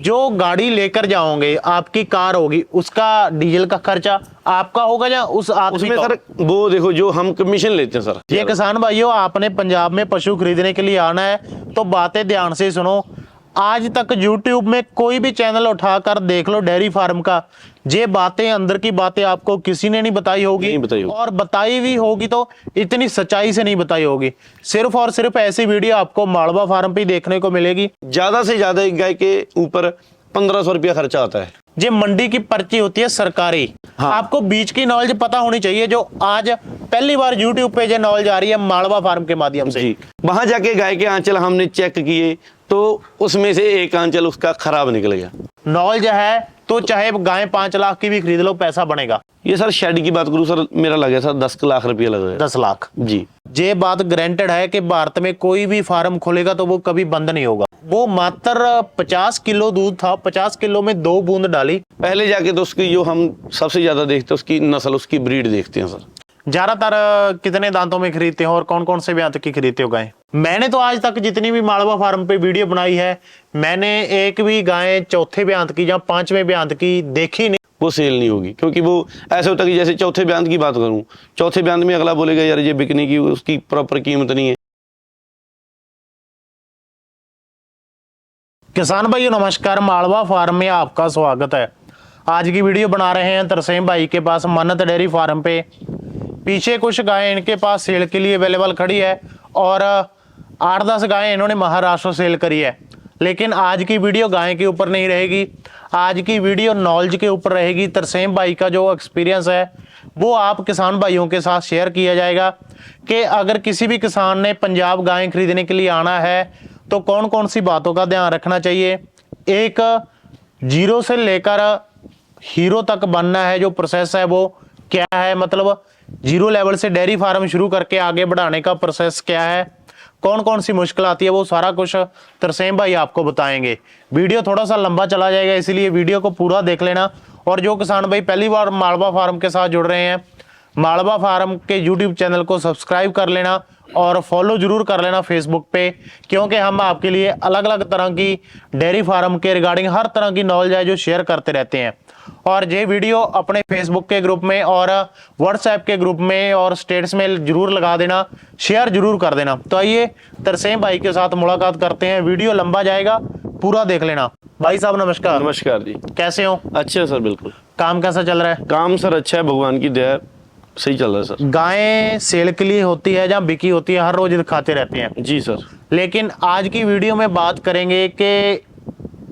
जो गाड़ी लेकर जाओगे, आपकी कार होगी, उसका डीजल का खर्चा आपका होगा या उस आदमी उसमें का? सर वो देखो जो हम कमीशन लेते हैं सर। ये किसान भाइयों, आपने पंजाब में पशु खरीदने के लिए आना है तो बातें ध्यान से सुनो। आज तक YouTube में कोई भी चैनल उठाकर देख लो डेयरी फार्म का, ये बातें अंदर की बातें आपको किसी ने नहीं बताई होगी, नहीं बताई होगी। और बताई भी होगी तो इतनी सच्चाई से नहीं बताई होगी। सिर्फ और सिर्फ ऐसी वीडियो आपको मालवा फार्म पे देखने को मिलेगी। ज्यादा से ज्यादा एक गाय के ऊपर 1500 रुपया खर्चा आता है। ये मंडी की पर्ची होती है सरकारी। हाँ। आपको बीच की नॉलेज पता होनी चाहिए, जो आज पहली बार YouTube पे ये नॉलेज आ रही है मालवा फार्म के माध्यम से। जी, वहां जाके गाय के आंचल हमने चेक किए तो उसमें से एक आंचल उसका खराब निकल गया। नॉलेज है तो चाहे गाय 5 लाख की भी खरीद लो, पैसा बनेगा। ये सर शेड की बात करूं सर, मेरा लगा सर 10 लाख रुपया लगा। 10 लाख जी, ये बात गारंटेड है कि भारत में कोई भी फार्म खोलेगा तो वो कभी बंद नहीं होगा। वो मात्र 50 किलो दूध था, 50 किलो में 2 बूंद डाली। पहले जाके तो उसकी जो हम सबसे ज्यादा देखते हैं उसकी नस्ल, उसकी ब्रीड देखते हैं सर। ज्यादातर कितने दांतों में खरीदते हो और कौन कौन से ब्यात की खरीदते हो गाय? मैंने तो आज तक जितनी भी मालवा फार्म पे वीडियो बनाई है, मैंने एक भी गाय चौथे ब्यात की या 5वें ब्यात की देखी नहीं। वो सेल नहीं होगी, क्योंकि वो ऐसे होता है कि जैसे चौथे ब्यात की बात करूं, चौथे ब्यात में अगला बोलेगा यार ये बिकने की उसकी प्रॉपर कीमत नहीं है। किसान भाइयों नमस्कार, मालवा फार्म में आपका स्वागत है। आज की वीडियो बना रहे हैं तरसेम भाई के पास मन्नत डेयरी फार्म पे। पीछे कुछ गायें इनके पास सेल के लिए अवेलेबल खड़ी है और 8-10 गायें इन्होंने महाराष्ट्र सेल करी है। लेकिन आज की वीडियो गाय के ऊपर नहीं रहेगी, आज की वीडियो नॉलेज के ऊपर रहेगी। तरसेम भाई का जो एक्सपीरियंस है वो आप किसान भाइयों के साथ शेयर किया जाएगा कि अगर किसी भी किसान ने पंजाब गायें खरीदने के लिए आना है तो कौन कौन सी बातों का ध्यान रखना चाहिए। एक जीरो से लेकर हीरो तक बनना है, जो प्रोसेस है वो क्या है, मतलब जीरो लेवल से डेयरी फार्म शुरू करके आगे बढ़ाने का प्रोसेस क्या है, कौन कौन सी मुश्किल आती है, वो सारा कुछ तरसेम भाई आपको बताएंगे। वीडियो थोड़ा सा लंबा चला जाएगा, इसलिए वीडियो को पूरा देख लेना। और जो किसान भाई पहली बार मालवा फार्म के साथ जुड़ रहे हैं, मालवा फार्म के यूट्यूब चैनल को सब्सक्राइब कर लेना और फॉलो जरूर कर लेना फेसबुक पे, क्योंकि हम आपके लिए अलग अलग तरह की डेयरी फार्म के रिगार्डिंग हर तरह की नॉलेज है जो शेयर करते रहते हैं। और ये वीडियो अपने फेसबुक के ग्रुप में और व्हाट्सएप के ग्रुप में और स्टेटस में जरूर लगा देना, शेयर जरूर कर देना। तो आइए तरसेम भाई के साथ मुलाकात करते हैं। वीडियो लंबा जाएगा, पूरा देख लेना। भाई साहब नमस्कार। नमस्कार जी, कैसे हो? अच्छे सर, बिल्कुल। काम कैसा चल रहा है? काम सर अच्छा है, भगवान की दया, सही चल रहा है सर। गायें सेल के लिए होती है या बिकी होती है, हर रोज दिखाते रहते हैं। जी सर। लेकिन आज की वीडियो में बात करेंगे कि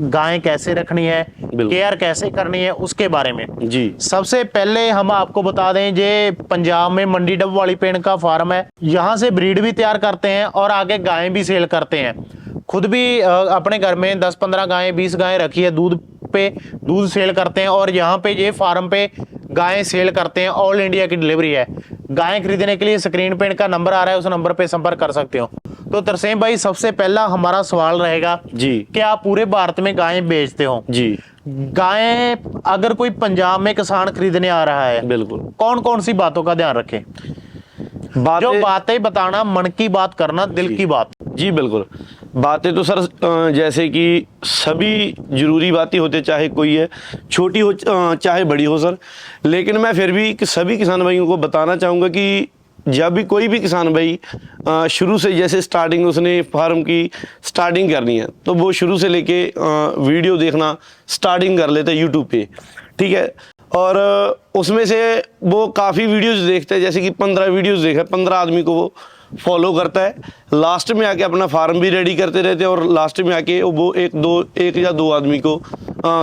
गायें कैसे रखनी है, केयर कैसे करनी है, उसके बारे में। जी, सबसे पहले हम आपको बता दें, ये पंजाब में मंडी डब वाली पेड़ का फार्म है। यहाँ से ब्रीड भी तैयार करते हैं और आगे गायें भी सेल करते हैं। खुद भी अपने घर में 10-15 गायें 20 गायें रखी है, दूध सेल करते हैं। और यहाँ पे ये फार्म पे गायें सेल करते हैं, ऑल इंडिया की डिलीवरी है। गायें खरीदने के लिए स्क्रीन पे इनका नंबर आ रहा है, उस नंबर पे संपर्क कर सकते हो। तो तरसेम भाई सबसे पहला हमारा सवाल रहेगा जी, कि आप पूरे भारत में गायें बेचते हो। जी, गायें अगर कोई पंजाब में किसान खरीदने आ रहा है, बिल्कुल, कौन कौन सी बातों का ध्यान रखे? जो बातें बताना, मन की बात करना, दिल की बात। जी बिल्कुल। बातें तो सर जैसे कि सभी जरूरी बातें होते, चाहे कोई है छोटी हो चाहे बड़ी हो सर। लेकिन मैं फिर भी सभी किसान भाइयों को बताना चाहूँगा कि जब भी कोई भी किसान भाई शुरू से जैसे स्टार्टिंग उसने फार्म की स्टार्टिंग करनी है तो वो शुरू से लेके वीडियो देखना स्टार्टिंग कर लेते हैं यूट्यूब पे, ठीक है। और उसमें से वो काफ़ी वीडियोस देखते हैं, जैसे कि 15 वीडियोस देखा, 15 आदमी को वो फॉलो करता है। लास्ट में आके अपना फार्म भी रेडी करते रहते हैं और लास्ट में आके वो एक या दो आदमी को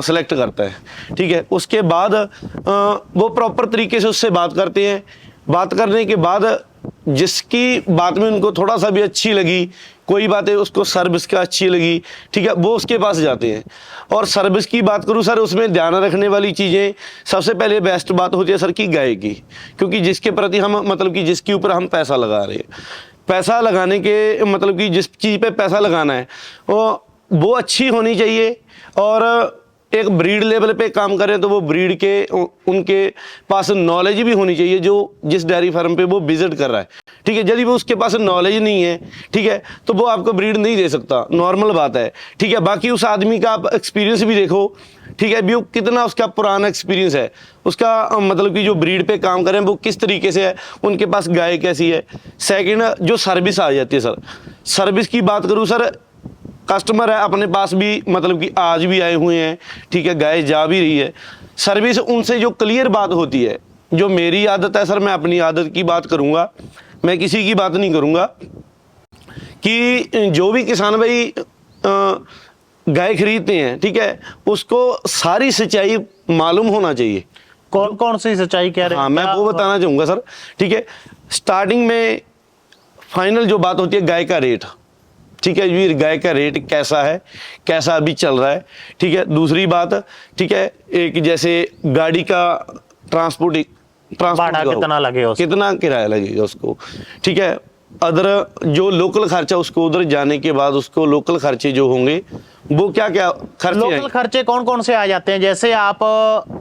सेलेक्ट करता है, ठीक है। उसके बाद वो प्रॉपर तरीके से उससे बात करते हैं। बात करने के बाद जिसकी बात में उनको थोड़ा सा भी अच्छी लगी, कोई बातें उसको सर्विस का अच्छी लगी, ठीक है, वो उसके पास जाते हैं। और सर्विस की बात करूं सर, उसमें ध्यान रखने वाली चीज़ें सबसे पहले बेस्ट बात होती है सर की गाय की, क्योंकि जिसके प्रति हम मतलब कि जिसके ऊपर हम पैसा लगा रहे हैं, पैसा लगाने के मतलब कि जिस चीज़ पे पैसा लगाना है वो अच्छी होनी चाहिए और एक ब्रीड लेवल पे काम करें तो वो ब्रीड के उनके पास नॉलेज भी होनी चाहिए, जो जिस डेयरी फार्म पे वो विजिट कर रहा है, ठीक है। यदि वो उसके पास नॉलेज नहीं है, ठीक है, तो वो आपको ब्रीड नहीं दे सकता, नॉर्मल बात है, ठीक है। बाकी उस आदमी का आप एक्सपीरियंस भी देखो, ठीक है, भी वो कितना उसका पुराना एक्सपीरियंस है, उसका मतलब कि जो ब्रीड पे काम करें वो किस तरीके से है, उनके पास गाय कैसी है। सेकंड, जो सर्विस आ जाती है सर, सर्विस की बात करूँ सर, कस्टमर है अपने पास भी, मतलब कि आज भी आए हुए हैं, ठीक है, गाय जा भी रही है, सर्विस उनसे जो क्लियर बात होती है, जो मेरी आदत है सर, मैं अपनी आदत की बात करूंगा, मैं किसी की बात नहीं करूंगा, कि जो भी किसान भाई गाय खरीदते हैं, ठीक है, उसको सारी सच्चाई मालूम होना चाहिए। कौन कौन सी सच्चाई कह रहे हैं? हाँ, मैं वो बताना चाहूंगा सर, ठीक है। स्टार्टिंग में फाइनल जो बात होती है गाय का रेट, ठीक है जी, गाय का रेट कैसा है, कैसा अभी चल रहा है, ठीक है। दूसरी बात, ठीक है, एक जैसे गाड़ी का ट्रांसपोर्ट भाड़ा कितना लगेगा, कितना किराया लगेगा उसको, ठीक है। अदर जो लोकल खर्चा, उसको उधर जाने के बाद उसको लोकल खर्चे जो होंगे वो क्या क्या खर्चे लोकल खर्चे कौन कौन से आ जाते हैं? जैसे आप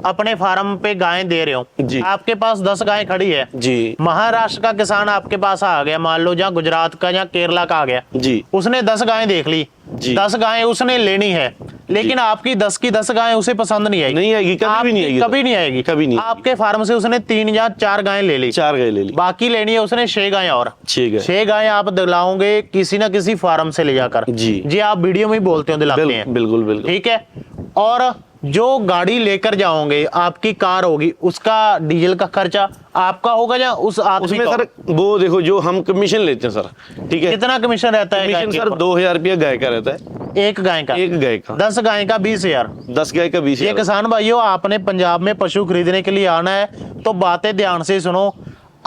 अपने फार्म पे गायें दे रहे हो जी, आपके पास 10 गायें खड़ी है जी, महाराष्ट्र का किसान आपके पास आ गया, मान लो, जहाँ गुजरात का या केरला का आ गया जी, उसने 10 गायें देख ली, 10 गायें उसने लेनी है, लेकिन आपकी 10 की 10 गायें उसे पसंद नहीं आएगी, नहीं आएगी, कभी भी नहीं आएगी, कभी नहीं आएगी, कभी नहीं। आपके फार्म से उसने 3 या 4 गायें ले ली, 4 गाय ले ली, बाकी लेनी है उसने 6 गायें और 6 गायें आप दिलाओगे किसी ना किसी फार्म से ले जाकर। जी आप वीडियो में ही बोलते हो दिलाते हैं, बिल्कुल बिल्कुल, ठीक है। और जो गाड़ी लेकर जाओगे, आपकी कार होगी, उसका डीजल का खर्चा आपका होगा या उस आदमी उसमें का? सर वो देखो, जो हम कमीशन लेते हैं सर, ठीक है, कितना कमीशन रहता है? कमीशन सर 2000 रुपया गाय का रहता है, एक गाय का, 10 गाय का 20,000, 10 गाय का 20,000। ये किसान भाइयों, आपने पंजाब में पशु खरीदने के लिए आना है तो बातें ध्यान से सुनो।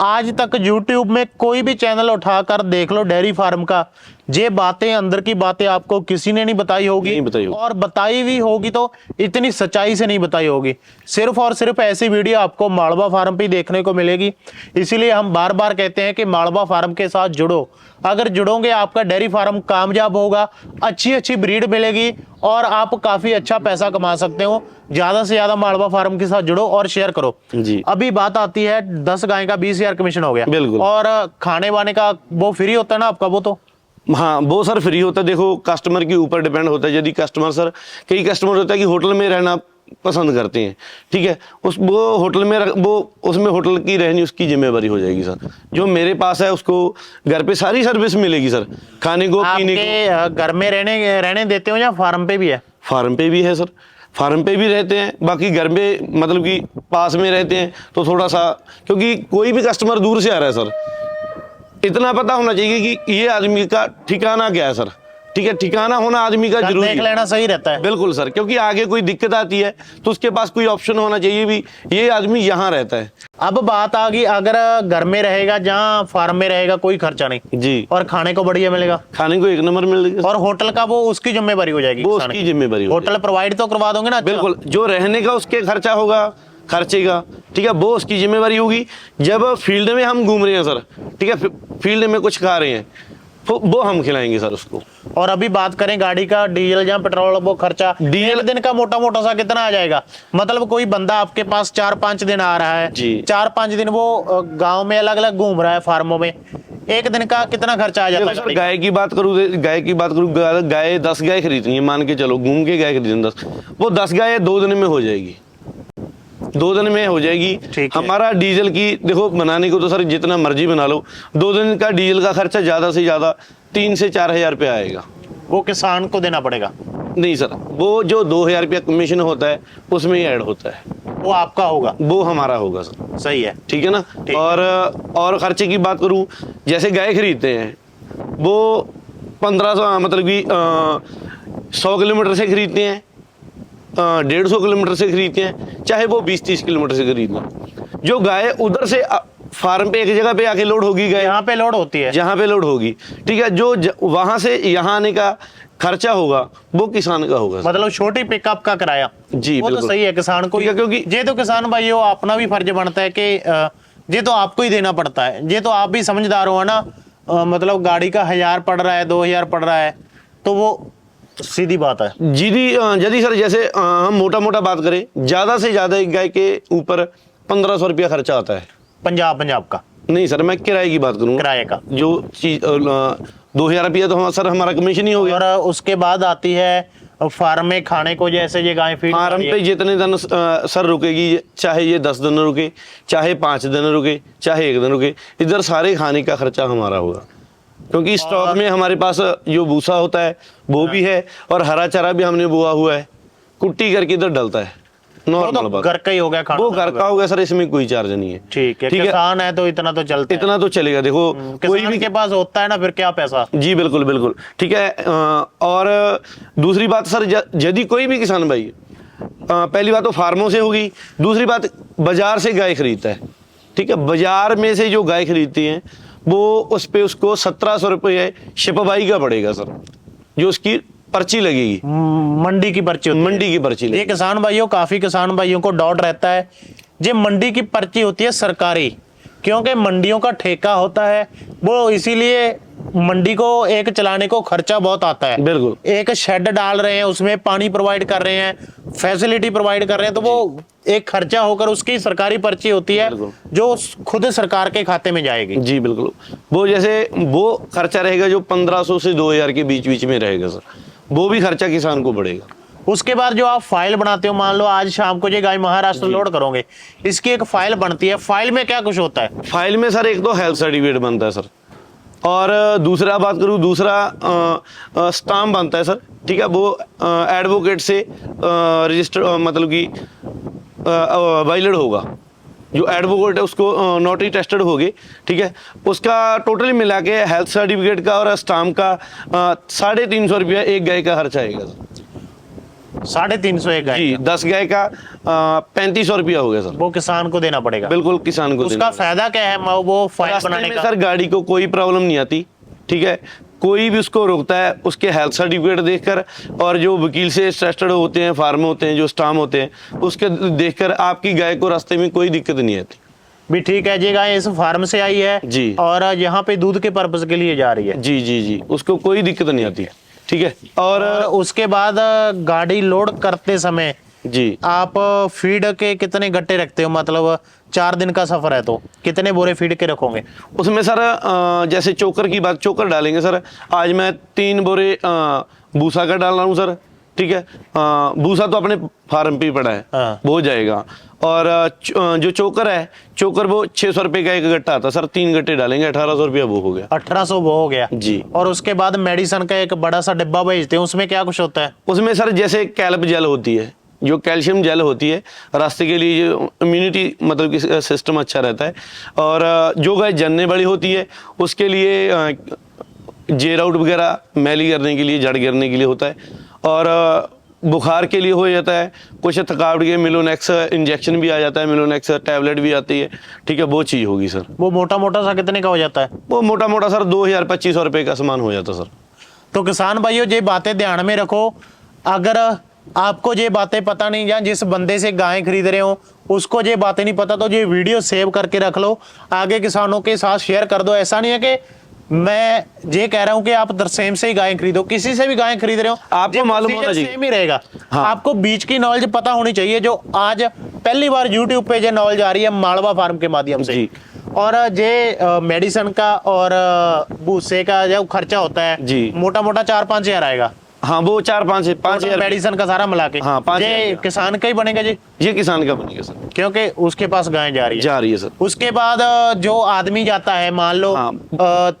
आज तक YouTube में कोई भी चैनल उठाकर देख लो डेयरी फार्म का, ये बातें, अंदर की बातें आपको किसी ने नहीं बताई होगी, नहीं बताई होगी, और बताई भी होगी तो इतनी सच्चाई से नहीं बताई होगी। सिर्फ और सिर्फ ऐसी वीडियो आपको मालवा फार्म पे देखने को मिलेगी। इसीलिए हम बार बार कहते हैं कि मालवा फार्म के साथ जुड़ो। अगर जुड़ोगे आपका डेयरी फार्म कामयाब होगा, अच्छी अच्छी ब्रीड मिलेगी और आप काफी अच्छा पैसा कमा सकते हो। ज्यादा से ज्यादा मालवा फार्म के साथ जुड़ो और शेयर करो जी। अभी बात आती है 10 गाय का 20,000 कमीशन हो गया, बिल्कुल, और खाने वाने का वो फ्री होता है ना आपका? वो तो हाँ, वो सर फ्री होता है। देखो कस्टमर के ऊपर डिपेंड होता है। यदि कस्टमर सर, कई कस्टमर होता है कि होटल में रहना पसंद करते हैं, ठीक है, वो होटल में वो उसमें होटल की रहनी उसकी जिम्मेवारी हो जाएगी सर। जो मेरे पास है उसको घर पे सारी सर्विस मिलेगी सर, खाने को, पीने को। घर में रहने देते हो या फार्म पे भी है? फार्म पे भी है सर, फार्म पे भी रहते हैं, बाकी घर में मतलब कि पास में रहते हैं तो थोड़ा सा, क्योंकि कोई भी कस्टमर दूर से आ रहा है सर, इतना पता होना चाहिए कि ये आदमी का ठिकाना क्या है सर, ठीक है, ठिकाना होना आदमी का जरूरी देख लेना सही रहता है। बिल्कुल सर, क्योंकि आगे कोई दिक्कत आती है तो उसके पास कोई ऑप्शन होना चाहिए भी, ये आदमी यहाँ रहता है। अब बात आ गई, अगर घर में रहेगा, जहाँ फार्म में रहेगा, कोई खर्चा नहीं जी, और खाने को बढ़िया मिलेगा, खाने को 1 नंबर मिलेगा, और होटल का वो उसकी जिम्मेवारी हो जाएगी, वो उसकी जिम्मेवारी। होटल प्रोवाइड तो करवा दोगे ना? बिल्कुल, जो रहने का उसके खर्चा होगा, खर्चे का, ठीक है, वो उसकी जिम्मेवारी होगी। जब फील्ड में हम घूम रहे हैं सर, ठीक है, फील्ड में कुछ खा रहे हैं, वो हम खिलाएंगे सर उसको। और अभी बात करें गाड़ी का डीजल या पेट्रोल, वो खर्चा डीजल दिन का मोटा मोटा सा कितना आ जाएगा? मतलब कोई बंदा आपके पास 4-5 दिन आ रहा है, 4-5 दिन वो गांव में अलग अलग घूम रहा है, फार्मों में, एक दिन का कितना खर्चा आ जाता है? सर गाय की बात करूँ, गाय 10 गाय खरीदनी है, मान के चलो, घूम के गाय खरीदनी 10, वो 10 गाय 2 दिन में हो जाएगी, 2 दिन में हो जाएगी। हमारा डीजल की देखो, बनाने को तो सर जितना मर्जी बना लो, 2 दिन का डीजल का खर्चा ज्यादा से ज्यादा 3 से 4 रुपया आएगा, वो किसान को देना पड़ेगा? नहीं सर, वो जो 2,000 रुपया कमीशन होता है उसमें ही ऐड होता है, वो आपका होगा, वो हमारा होगा सर। सही है, ठीक है ना। और खर्चे की बात करूं, जैसे गाय खरीदते हैं वो 1500 मतलब कि 100 किलोमीटर से खरीदते हैं, 150 किलोमीटर से खरीदते हैं, चाहे वो 20-30 किलोमीटर से खरीदना। जो गाय उधर से फार्म पे एक जगह पे आके लोड होगी, गाय यहाँ पे लोड होती है, जहाँ पे लोड होगी, ठीक है, जो वहां से यहाँ आने का खर्चा होगा वो किसान का होगा। मतलब छोटी पिकअप का किराया, जी वो तो सही है किसान को, क्योंकि ये तो किसान भाइयों अपना भी फर्ज बनता है कि ये तो आपको ही देना पड़ता है। ये तो आप भी समझदार हो ना, मतलब गाड़ी का 1000 पड़ रहा है, 2000 पड़ रहा है, तो वो सीधी बात है। यदि सर जैसे हम मोटा मोटा बात करें, ज़्यादा से ज़्यादा एक गाय के ऊपर 1500 रुपया खर्चा आता है। पंजाब का नहीं सर, मैं किराए की बात करूँगा, किराए का जो चीज 2000 रुपया तो सर हमारा कमीशन ही हो गया। और उसके बाद आती है फार्म में खाने को, जैसे ये गाय फीड फार्म पे जितने दिन सर रुकेगी, चाहे ये 10 दिन रुके, चाहे 5 दिन रुके, चाहे 1 दिन रुके, इधर सारे खाने का खर्चा हमारा होगा, क्योंकि स्टॉक में हमारे पास जो भूसा होता है वो भी है और हरा चारा भी हमने बोआ हुआ है, कुट्टी करके इधर डलता है। नॉर्मल बात, घर का ही हो गया खाना, वो घर का हो गया सर, इसमें कोई चार्ज नहीं है। ठीक है, किसान है तो इतना तो चलता है, इतना तो चलेगा। देखो कोई भी के पास होता है ना, फिर क्या पैसा। जी बिल्कुल बिल्कुल ठीक है। और दूसरी बात सर, यदि कोई भी किसान भाई, पहली बात तो फार्मों से होगी, दूसरी बात बाजार से गाय खरीदता है, ठीक है, बाजार में से जो गाय खरीदती हैं वो उस पे उसको 1700 रुपये शिपवाई का पड़ेगा सर, जो उसकी पर्ची लगेगी, मंडी की पर्ची होती है। मंडी की पर्ची ये लगेगी। किसान भाइयों, काफी किसान भाइयों को डाउट रहता है, ये मंडी की पर्ची होती है सरकारी, क्योंकि मंडियों का ठेका होता है वो, इसीलिए मंडी को एक चलाने को खर्चा बहुत आता है। बिल्कुल, एक शेड डाल रहे हैं, उसमें पानी प्रोवाइड कर रहे हैं, फैसिलिटी प्रोवाइड कर रहे हैं, तो वो एक खर्चा होकर उसकी सरकारी पर्ची होती है जो खुद सरकार के खाते में जाएगी। जी बिल्कुल, वो जैसे वो खर्चा रहेगा जो 1500 से 2000 के बीच बीच में रहेगा सर, वो भी खर्चा किसान को पड़ेगा। उसके बाद जो आप फाइल बनाते हो, मान लो आज शाम को ये गाय महाराष्ट्र लोड करोगे, इसकी एक फाइल बनती है, फाइल में क्या कुछ होता है? फाइल में सर एक तो हेल्थ सर्टिफिकेट बनता है सर, और दूसरा बात करूँ, दूसरा स्टाम्प बनता है सर, ठीक है, वो एडवोकेट से रजिस्टर मतलब कि वैलिड होगा, जो एडवोकेट है उसको नोटरी टेस्टेड होगी, ठीक है, उसका टोटली मिला के हेल्थ सर्टिफिकेट का और स्टाम्प का 350 रुपया एक गाय का खर्चा आएगा सर। 350 एक गाय जी, 10 गाय का 3500 रुपया हो गया सर, वो किसान को देना पड़ेगा। बिल्कुल किसान को उसका फायदा क्या है वो फाइल रास्ते बनाने में का? सर गाड़ी को कोई प्रॉब्लम नहीं आती, ठीक है, कोई भी उसको रोकता है उसके हेल्थ सर्टिफिकेट देखकर, और जो वकील से रजिस्टर्ड होते हैं, फार्म होते हैं, जो स्टाम्प होते हैं, उसके देखकर आपकी गाय को रास्ते में कोई दिक्कत नहीं आती। भी ठीक है, ये गाय इस फार्म से आई है जी, और यहाँ पे दूध के पर्पज के लिए जा रही है। जी जी जी, उसको कोई दिक्कत नहीं आती, ठीक है। और उसके बाद गाड़ी लोड करते समय जी, आप फीड के कितने गट्टे रखते हो? मतलब 4 दिन का सफर है तो कितने बोरे फीड के रखोगे? उसमें सर जैसे चोकर की बात, चोकर डालेंगे सर, आज मैं 3 बोरे भूसा का डाल रहा हूँ सर, ठीक है, भूसा तो अपने फार्म पे ही पड़ा है, हाँ। वो हो जाएगा। और जो चोकर है, चोकर वो 600 रुपये का एक गट्टा आता है सर, 3 गट्टे डालेंगे, 1800 रुपया वो हो गया। 1800 वो हो गया जी। और उसके बाद मेडिसिन का एक बड़ा सा डिब्बा भेजते हैं, उसमें क्या कुछ होता है? उसमें सर जैसे कैल्प जेल होती है, जो कैल्शियम जेल होती है, रास्ते के लिए जो इम्यूनिटी मतलब कि सिस्टम अच्छा रहता है, और जो गाय जनने वाली होती है उसके लिए जेर आउट वगैरह मैली करने के लिए, जड़ गिरने के लिए होता है, और बुखार के लिए हो जाता है, कुछ थकावट के मिलोनेक्स इंजेक्शन भी आ जाता है, मिलोनेक्स टैबलेट भी आती है, ठीक है, वो चीज़ होगी सर। वो मोटा मोटा सा कितने का हो जाता है? वो मोटा मोटा सर 2000-2500 रुपये का सामान हो जाता है सर। तो किसान भाइयों, ये बातें ध्यान में रखो, अगर आपको ये बातें पता नहीं, या जिस बंदे से गाय खरीद रहे हो उसको ये बातें नहीं पता, तो ये वीडियो सेव करके रख लो, आगे किसानों के साथ शेयर कर दो। ऐसा नहीं है कि मैं ये कह रहा हूं कि आप तरसेम से ही गाय खरीदो, किसी से भी गाय खरीद रहे हो आपको मालूम होना चाहिए, सेम ही रहेगा। हाँ। आपको बीच की नॉलेज पता होनी चाहिए, जो आज पहली बार YouTube पे ये नॉलेज आ रही है मालवा फार्म के माध्यम से। और ये मेडिसिन का और भूसे का जो खर्चा होता है जी, मोटा मोटा 4-5 हजार आएगा। हाँ, वो 4-5 हजार मेडिसिन का सारा मिला के। हाँ, 5 ये किसान का ही बनेगा जी? ये किसान का बनेगा सर, क्योंकि उसके पास गाय जा रही है सर। उसके बाद जो आदमी जाता है, मान लो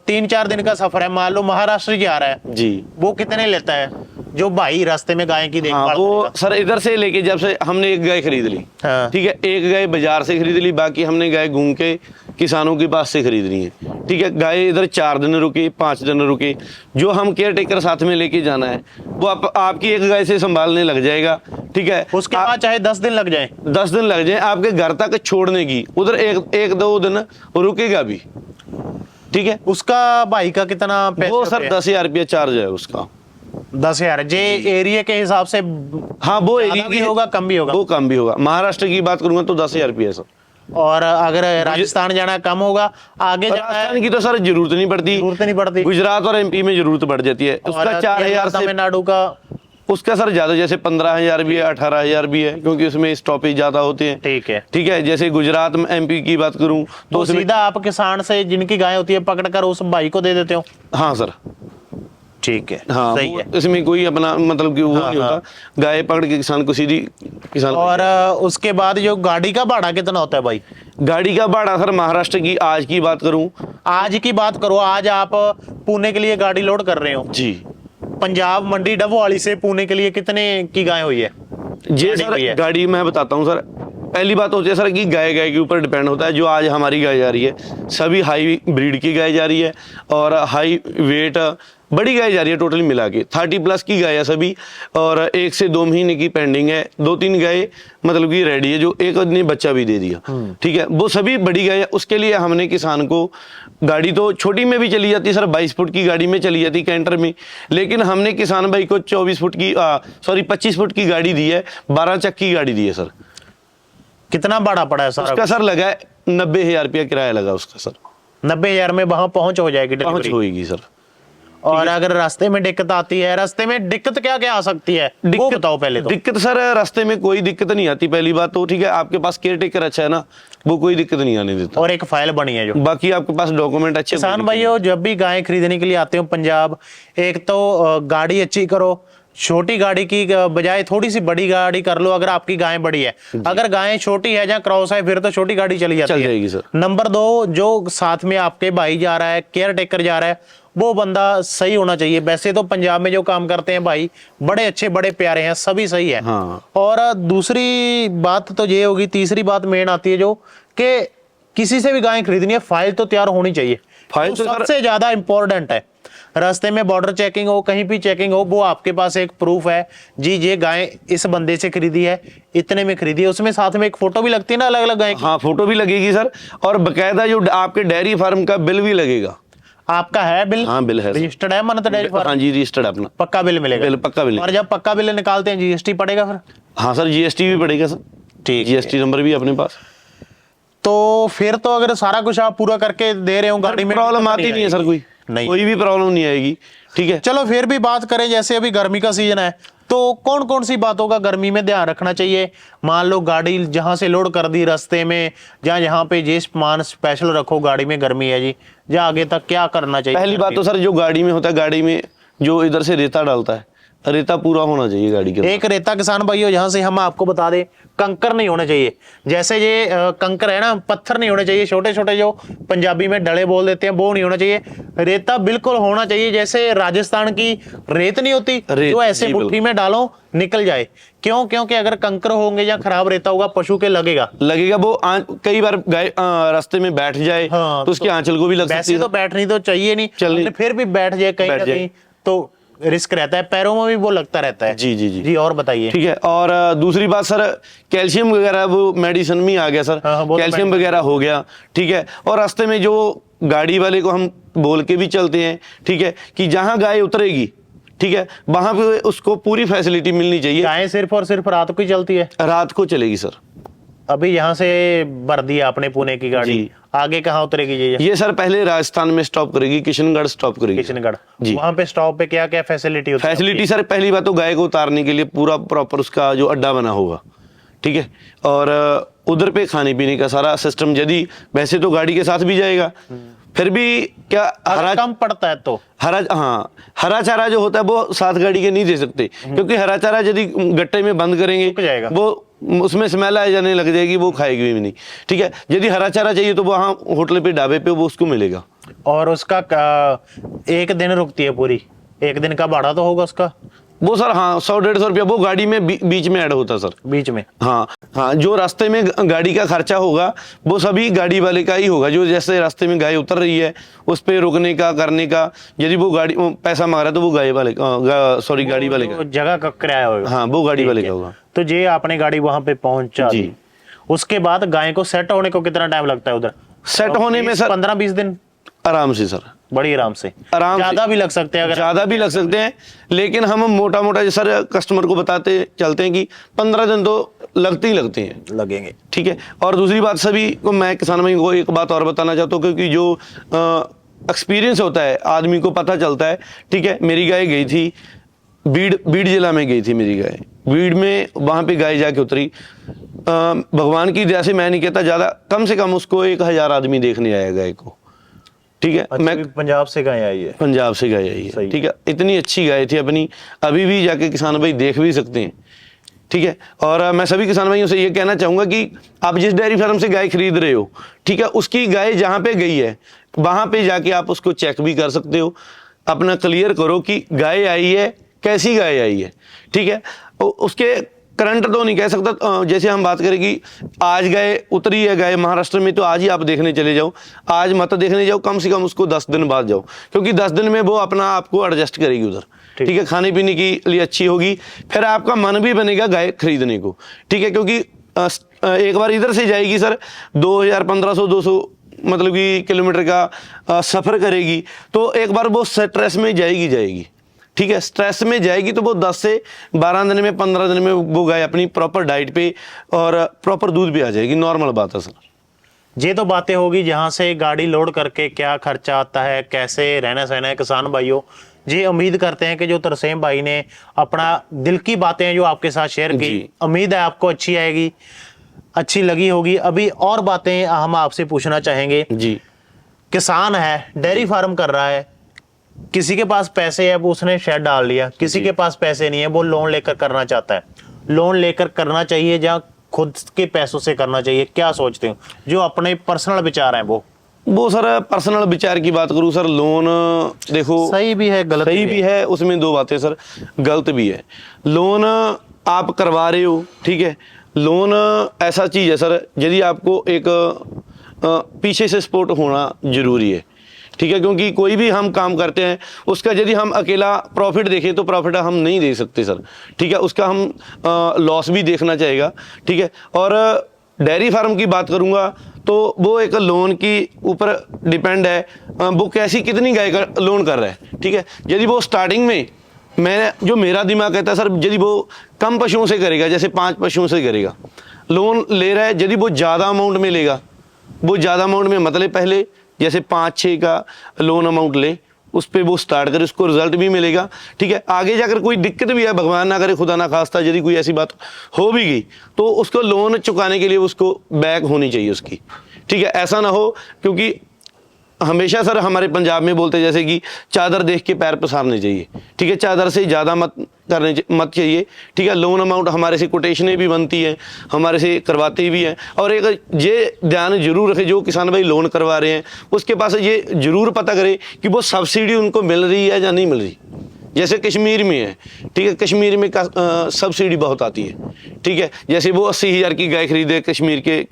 3-4 दिन का सफर है, मान लो महाराष्ट्र जा रहा है जी, वो कितने लेता है जो भाई रास्ते में गाय की देखभाल? वो सर इधर से लेके, जब से हमने एक गाय खरीद ली, हाँ। ठीक है, एक गाय बाजार से खरीद ली, बाकी हमने गाय घूम के किसानों के पास से खरीदनी है, ठीक है। गाय इधर 4 दिन रुके, 5 दिन रुके, जो हम केयर टेकर साथ में लेके जाना है वो आपकी एक गाय से संभालने लग जाएगा, ठीक है। उसके बाद चाहे 10 दिन लग जाए, 10 दिन लग जाए आपके घर तक छोड़ने की, उधर एक 2 दिन रुकेगा भी, ठीक है। उसका भाई का कितना पैसा? वो सर 10,000 रुपया चार्ज है उसका। 10,000 जे एरिया के हिसाब से? हाँ, वो एरिया भी होगा, कम भी होगा? वो कम भी होगा। महाराष्ट्र की बात करूंगा तो 10,000 रुपया है सर। और अगर राजस्थान जाना कम होगा, आगे राजस्थान की तो सर जरूरत नहीं पड़ती, जरूरत नहीं पड़ती। गुजरात और MP में जरूरत पड़ जाती है, उसका 4000 से। तमिलनाडु का उसका सर ज़्यादा, जैसे 15,000 भी है, 18,000 भी है, क्योंकि उसमें स्टॉपेज ज़्यादा होते हैं। ठीक है। ठीक है, जैसे गुजरात में MP की बात करूँ तो उसमें, सीधा आप किसान से जिनकी गाय होती है पकड़ कर उस भाई को दे देते हो? हाँ सर, ठीक है, हाँ, सही है। इसमें कोई अपना मतलब कि वो नहीं होता, गाय पकड़ के किसान को सीधी किसान। और उसके बाद जो गाड़ी का भाड़ा कितना होता है भाई? गाड़ी का भाड़ा सर, महाराष्ट्र की आज की बात करूं, आज की बात करो, आज आप पुणे के लिए गाड़ी लोड कर रहे हो जी, पंजाब मंडी डबवाली से पुणे के लिए, कितने की गाय हुई है? जी गाड़ी हुई सर, है। गाड़ी मैं बताता हूं सर। पहली बात होती है सर कि गाय गाय के ऊपर डिपेंड होता है। जो आज हमारी गाय जा रही है, सभी हाई ब्रीड की गाय जा रही है और हाई वेट बड़ी गाय जा रही है, टोटली मिला के 30+ की गाय है सभी, और 1 से 2 महीने की पेंडिंग है। 2-3 गाय मतलब कि रेडी है, जो एक ने बच्चा भी दे दिया। ठीक है, वो सभी बड़ी गाय है। उसके लिए हमने किसान को, गाड़ी तो छोटी में भी चली जाती है सर, 22 फुट की गाड़ी में चली जाती है कैंटर में, लेकिन हमने किसान भाई को 24 फुट की 25 फुट की गाड़ी दी है, 12 चक की गाड़ी दी है सर। कितना भाड़ा पड़ा है सर? उसका सर लगा है 90,000 रुपया किराया लगा उसका सर। 90,000 में वहां पहुंच हो जाएगी पहुंच डिलीवरी? होगी सर। और अगर रास्ते में दिक्कत आती है, रास्ते में दिक्कत क्या क्या आ सकती है वो बताओ पहले तो। दिक्कत सर, रास्ते में कोई दिक्कत नहीं आती, पहली बात तो। ठीक है, आपके पास केयर टेकर अच्छा है ना, वो कोई दिक्कत नहीं आने देता। और एक फाइल बनी है जो, बाकी आपके पास डॉक्यूमेंट अच्छे। किसान भाइयों जब भी गाय खरीदने के लिए आते हो पंजाब, एक तो गाड़ी अच्छी करो, छोटी गाड़ी की बजाय थोड़ी सी बड़ी गाड़ी कर लो अगर आपकी गाय बड़ी है। अगर गाय छोटी है, जहाँ क्रॉस है, फिर तो छोटी गाड़ी चली जाती चल है। जाएगी सर। नंबर 2, जो साथ में आपके भाई जा रहा है, केयर टेकर जा रहा है, वो बंदा सही होना चाहिए। वैसे तो पंजाब में जो काम करते हैं भाई बड़े अच्छे बड़े प्यारे हैं, सभी सही है। हाँ। और दूसरी बात तो ये होगी, तीसरी बात मेन आती है जो कि किसी से भी गाय खरीदनी है, फाइल तो तैयार होनी चाहिए। फाइल तो तो सबसे ज्यादा इंपॉर्टेंट है। रास्ते में बॉर्डर चेकिंग हो, कहीं भी चेकिंग हो, वो आपके पास एक प्रूफ है जी, ये गाय इस बंदे से खरीदी है, इतने में खरीदी है। उसमें साथ में एक फोटो भी लगती है ना, अलग अलग गाय की। हाँ, फोटो भी लगेगी सर, और बकायदा जो आपके डेयरी फार्म का बिल भी लगेगा। आपका है बिल? हाँ, बिल है सर। रजिस्टर्ड है मन्नत डेयरी फार्म? हाँ जी, रजिस्टर्ड अपना। पक्का बिल मिलेगा? बिल, पक्का बिल। और जब पक्का बिल निकालते हैं GST पड़ेगा फिर? हाँ सर, GST भी पड़ेगा सर। ठीक, GST नंबर भी अपने पास। तो फिर तो अगर सारा कुछ आप पूरा करके दे रहे हो गाड़ी में, प्रॉब्लम आती नहीं है सर, कोई भी प्रॉब्लम नहीं आएगी। ठीक है, चलो फिर भी बात करें, जैसे अभी गर्मी का सीजन है, तो कौन कौन सी बातों का गर्मी में ध्यान रखना चाहिए? मान लो गाड़ी जहां से लोड कर दी, रास्ते में जहां पे ये सामान स्पेशल रखो, गाड़ी में गर्मी है जी, जहाँ आगे तक क्या करना चाहिए? पहली बात तो सर, जो गाड़ी में होता है, गाड़ी में जो इधर से रेता डालता है, रेता पूरा होना चाहिए गाड़ी के। एक रेता किसान भाइयों जहां से हम आपको बता दें, कंकर नहीं होने चाहिए। जैसे ये कंकर है ना, पत्थर नहीं होने चाहिए, छोटे छोटे जो पंजाबी में डले बोल देते हैं, वो नहीं होना चाहिए। रेता बिल्कुल होना चाहिए, जैसे राजस्थान की रेत नहीं होती, जो ऐसे मुट्ठी में डालो निकल जाए। क्यों? क्योंकि अगर कंकर होंगे या खराब रेता होगा, पशु के लगेगा वो कई बार गाय रास्ते में बैठ जाए। हाँ, तो उसकी आंचल को भी लग सकती है। वैसे तो बैठनी तो चाहिए नहीं, फिर भी बैठ जाए कहीं ना कहीं तो रिस्क रहता है, पैरों में भी वो लगता रहता है। जी जी जी जी, और बताइए। ठीक है, और दूसरी बात सर, कैल्शियम वगैरह वो मेडिसिन में आ गया सर। कैल्शियम वगैरह हो गया। ठीक है, और रास्ते में जो गाड़ी वाले को हम बोल के भी चलते हैं, ठीक है, कि जहां गाय उतरेगी, ठीक है, वहां पे उसको पूरी फैसिलिटी मिलनी चाहिए। गाय सिर्फ और सिर्फ रात को ही चलती है? रात को चलेगी सर। अभी यहाँ से भर दिया आपने पुणे की गाड़ी, आगे कहाँ उतरेगी ये सर? पहले राजस्थान में स्टॉप करेगी, किशनगढ़ स्टॉप करेगी। किशनगढ़ जी। वहाँ पे स्टॉप पे क्या क्या फैसिलिटी होती है? फैसिलिटी सर, पहली बात तो गाय को उतारने के लिए पूरा प्रॉपर उसका जो अड्डा बना होगा, ठीक है, और उधर पे खाने पीने का सारा सिस्टम। यदि वैसे तो गाड़ी के साथ भी जाएगा, फिर भी क्या हरा कम पड़ता है तो हरा चारा जो होता है वो साथ गाड़ी के नहीं दे सकते, क्योंकि हरा चारा यदि गट्टे में बंद करेंगे वो उसमें स्मेल आ जाने लग जाएगी, वो खाएगी भी नहीं। ठीक है, यदि हरा चारा चाहिए तो वहाँ होटल पे ढाबे पे वो उसको मिलेगा। और उसका एक दिन रुकती है पूरी, एक दिन का भाड़ा तो होगा उसका? वो सर हाँ 100-150 रुपया वो गाड़ी में बीच में ऐड होता सर, बीच में। हाँ, जो रास्ते में गाड़ी का खर्चा होगा वो सभी गाड़ी वाले का ही होगा। जो जैसे रास्ते में गाय उतर रही है उस पे रुकने का करने का, यदि वो गाड़ी पैसा मांग रहा है तो वो गाड़ी वाले का जगह का किराया होगा। हाँ, वो गाड़ी वाले का होगा। तो ये आपने गाड़ी वहां पे पहुंचा दी, उसके बाद गाय को सेट होने को कितना टाइम लगता है उधर? सेट होने में सर 15-20 दिन आराम से सर, बड़ी आराम से ज्यादा भी लग सकते हैं, अगर ज्यादा भी लग सकते हैं, लेकिन हम मोटा मोटा सर कस्टमर को बताते चलते हैं कि 15 दिन तो लगते ही लगते हैं, लगेंगे। ठीक है। और दूसरी बात सभी को मैं किसान भाई को एक बात और बताना चाहता हूँ, क्योंकि जो एक्सपीरियंस होता है आदमी को पता चलता है। ठीक है, मेरी गाय गई थी बीड़ जिला में गई थी मेरी गाय, बीड़ में वहाँ पे गाय जाके उतरी। भगवान की दया से मैं नहीं कहता, ज़्यादा कम से कम उसको 1000 आदमी देखने आया गाय को, ठीक है। अच्छा, मैं पंजाब से गाय आई है? पंजाब से गाय आई है, ठीक है। इतनी अच्छी गाय थी अपनी, अभी भी जाके किसान भाई देख भी सकते हैं, ठीक है। और मैं सभी किसान भाइयों से ये कहना चाहूँगा कि आप जिस डेयरी फार्म से गाय खरीद रहे हो, ठीक है, उसकी गाय जहाँ पे गई है वहाँ पे जाके आप उसको चेक भी कर सकते हो, अपना क्लियर करो कि गाय आई है, कैसी गाय आई है, ठीक है। उसके करंट तो नहीं कह सकता, जैसे हम बात करें कि आज गाय उतरी है गाय महाराष्ट्र में, तो आज ही आप देखने चले जाओ, आज मत देखने जाओ, कम से कम उसको 10 दिन बाद जाओ, क्योंकि 10 दिन में वो अपना आपको एडजस्ट करेगी उधर, ठीक है। खाने पीने के लिए अच्छी होगी, फिर आपका मन भी बनेगा गाय खरीदने को, ठीक है। क्योंकि एक बार इधर से जाएगी सर 2000 1500 200 मतलब कि किलोमीटर का सफ़र करेगी, तो एक बार वो स्ट्रेस में जाएगी, ठीक है। स्ट्रेस में जाएगी तो वो 10 से 12 दिन में 15 दिन में वो गाय अपनी प्रॉपर डाइट पे और प्रॉपर दूध भी आ जाएगी, नॉर्मल बात है सर। ये तो बातें होगी जहाँ से गाड़ी लोड करके क्या खर्चा आता है, कैसे रहना सहना है। किसान भाइयों जी, उम्मीद करते हैं कि जो तरसेम भाई ने अपना दिल की बातें जो आपके साथ शेयर की, उम्मीद है आपको अच्छी आएगी, अच्छी लगी होगी। अभी और बातें हम आपसे पूछना चाहेंगे जी। किसान है, डेयरी फार्म कर रहा है, किसी के पास पैसे है वो उसने शेड डाल लिया, किसी के पास पैसे नहीं है वो लोन लेकर करना चाहता है। लोन लेकर करना चाहिए या खुद के पैसों से करना चाहिए, क्या सोचते हो? जो अपने पर्सनल विचार हैं वो सर पर्सनल विचार की बात करूं सर, लोन देखो सही भी है गलत भी है, उसमें दो बातें सर, गलत भी है। लोन आप करवा रहे हो, ठीक है, लोन ऐसा चीज़ है सर, यदि आपको एक पीछे से सपोर्ट होना जरूरी है, ठीक है। क्योंकि कोई भी हम काम करते हैं उसका यदि हम अकेला प्रॉफिट देखें तो प्रॉफिट हम नहीं दे सकते सर, ठीक है, उसका हम लॉस भी देखना चाहिएगा, ठीक है। और डेयरी फार्म की बात करूंगा तो वो एक लोन की ऊपर डिपेंड है, वो कैसी कितनी गाय का लोन कर रहा है, ठीक है। यदि वो स्टार्टिंग में जो मेरा दिमाग कहता है सर, यदि वो कम पशुओं से करेगा, जैसे 5 पशुओं से करेगा, लोन ले रहा है, यदि वो ज़्यादा अमाउंट में लेगा, वो ज़्यादा अमाउंट में मतलब पहले जैसे 5-6 का लोन अमाउंट ले, उस पर वो स्टार्ट करे, उसको रिजल्ट भी मिलेगा, ठीक है। आगे जाकर कोई दिक्कत भी है, भगवान ना करे, खुदा ना खास्ता, यदि कोई ऐसी बात हो भी गई तो उसको लोन चुकाने के लिए उसको बैक होनी चाहिए उसकी, ठीक है। ऐसा ना हो, क्योंकि हमेशा सर हमारे पंजाब में बोलते जैसे कि चादर देख के पैर पसारने चाहिए, ठीक है, चादर से ज़्यादा मत चाहिए, ठीक है। लोन अमाउंट हमारे से कोटेशनें भी बनती हैं, हमारे से करवाते भी हैं। और एक ये ध्यान जरूर रखें, जो किसान भाई लोन करवा रहे हैं उसके पास ये जरूर पता करें कि वो सब्सिडी उनको मिल रही है या नहीं मिल रही। जैसे कश्मीर में है, ठीक है, कश्मीर में सब्सिडी बहुत आती है, ठीक है। जैसे वो 80,000 की गाय खरीदे कश्मीर के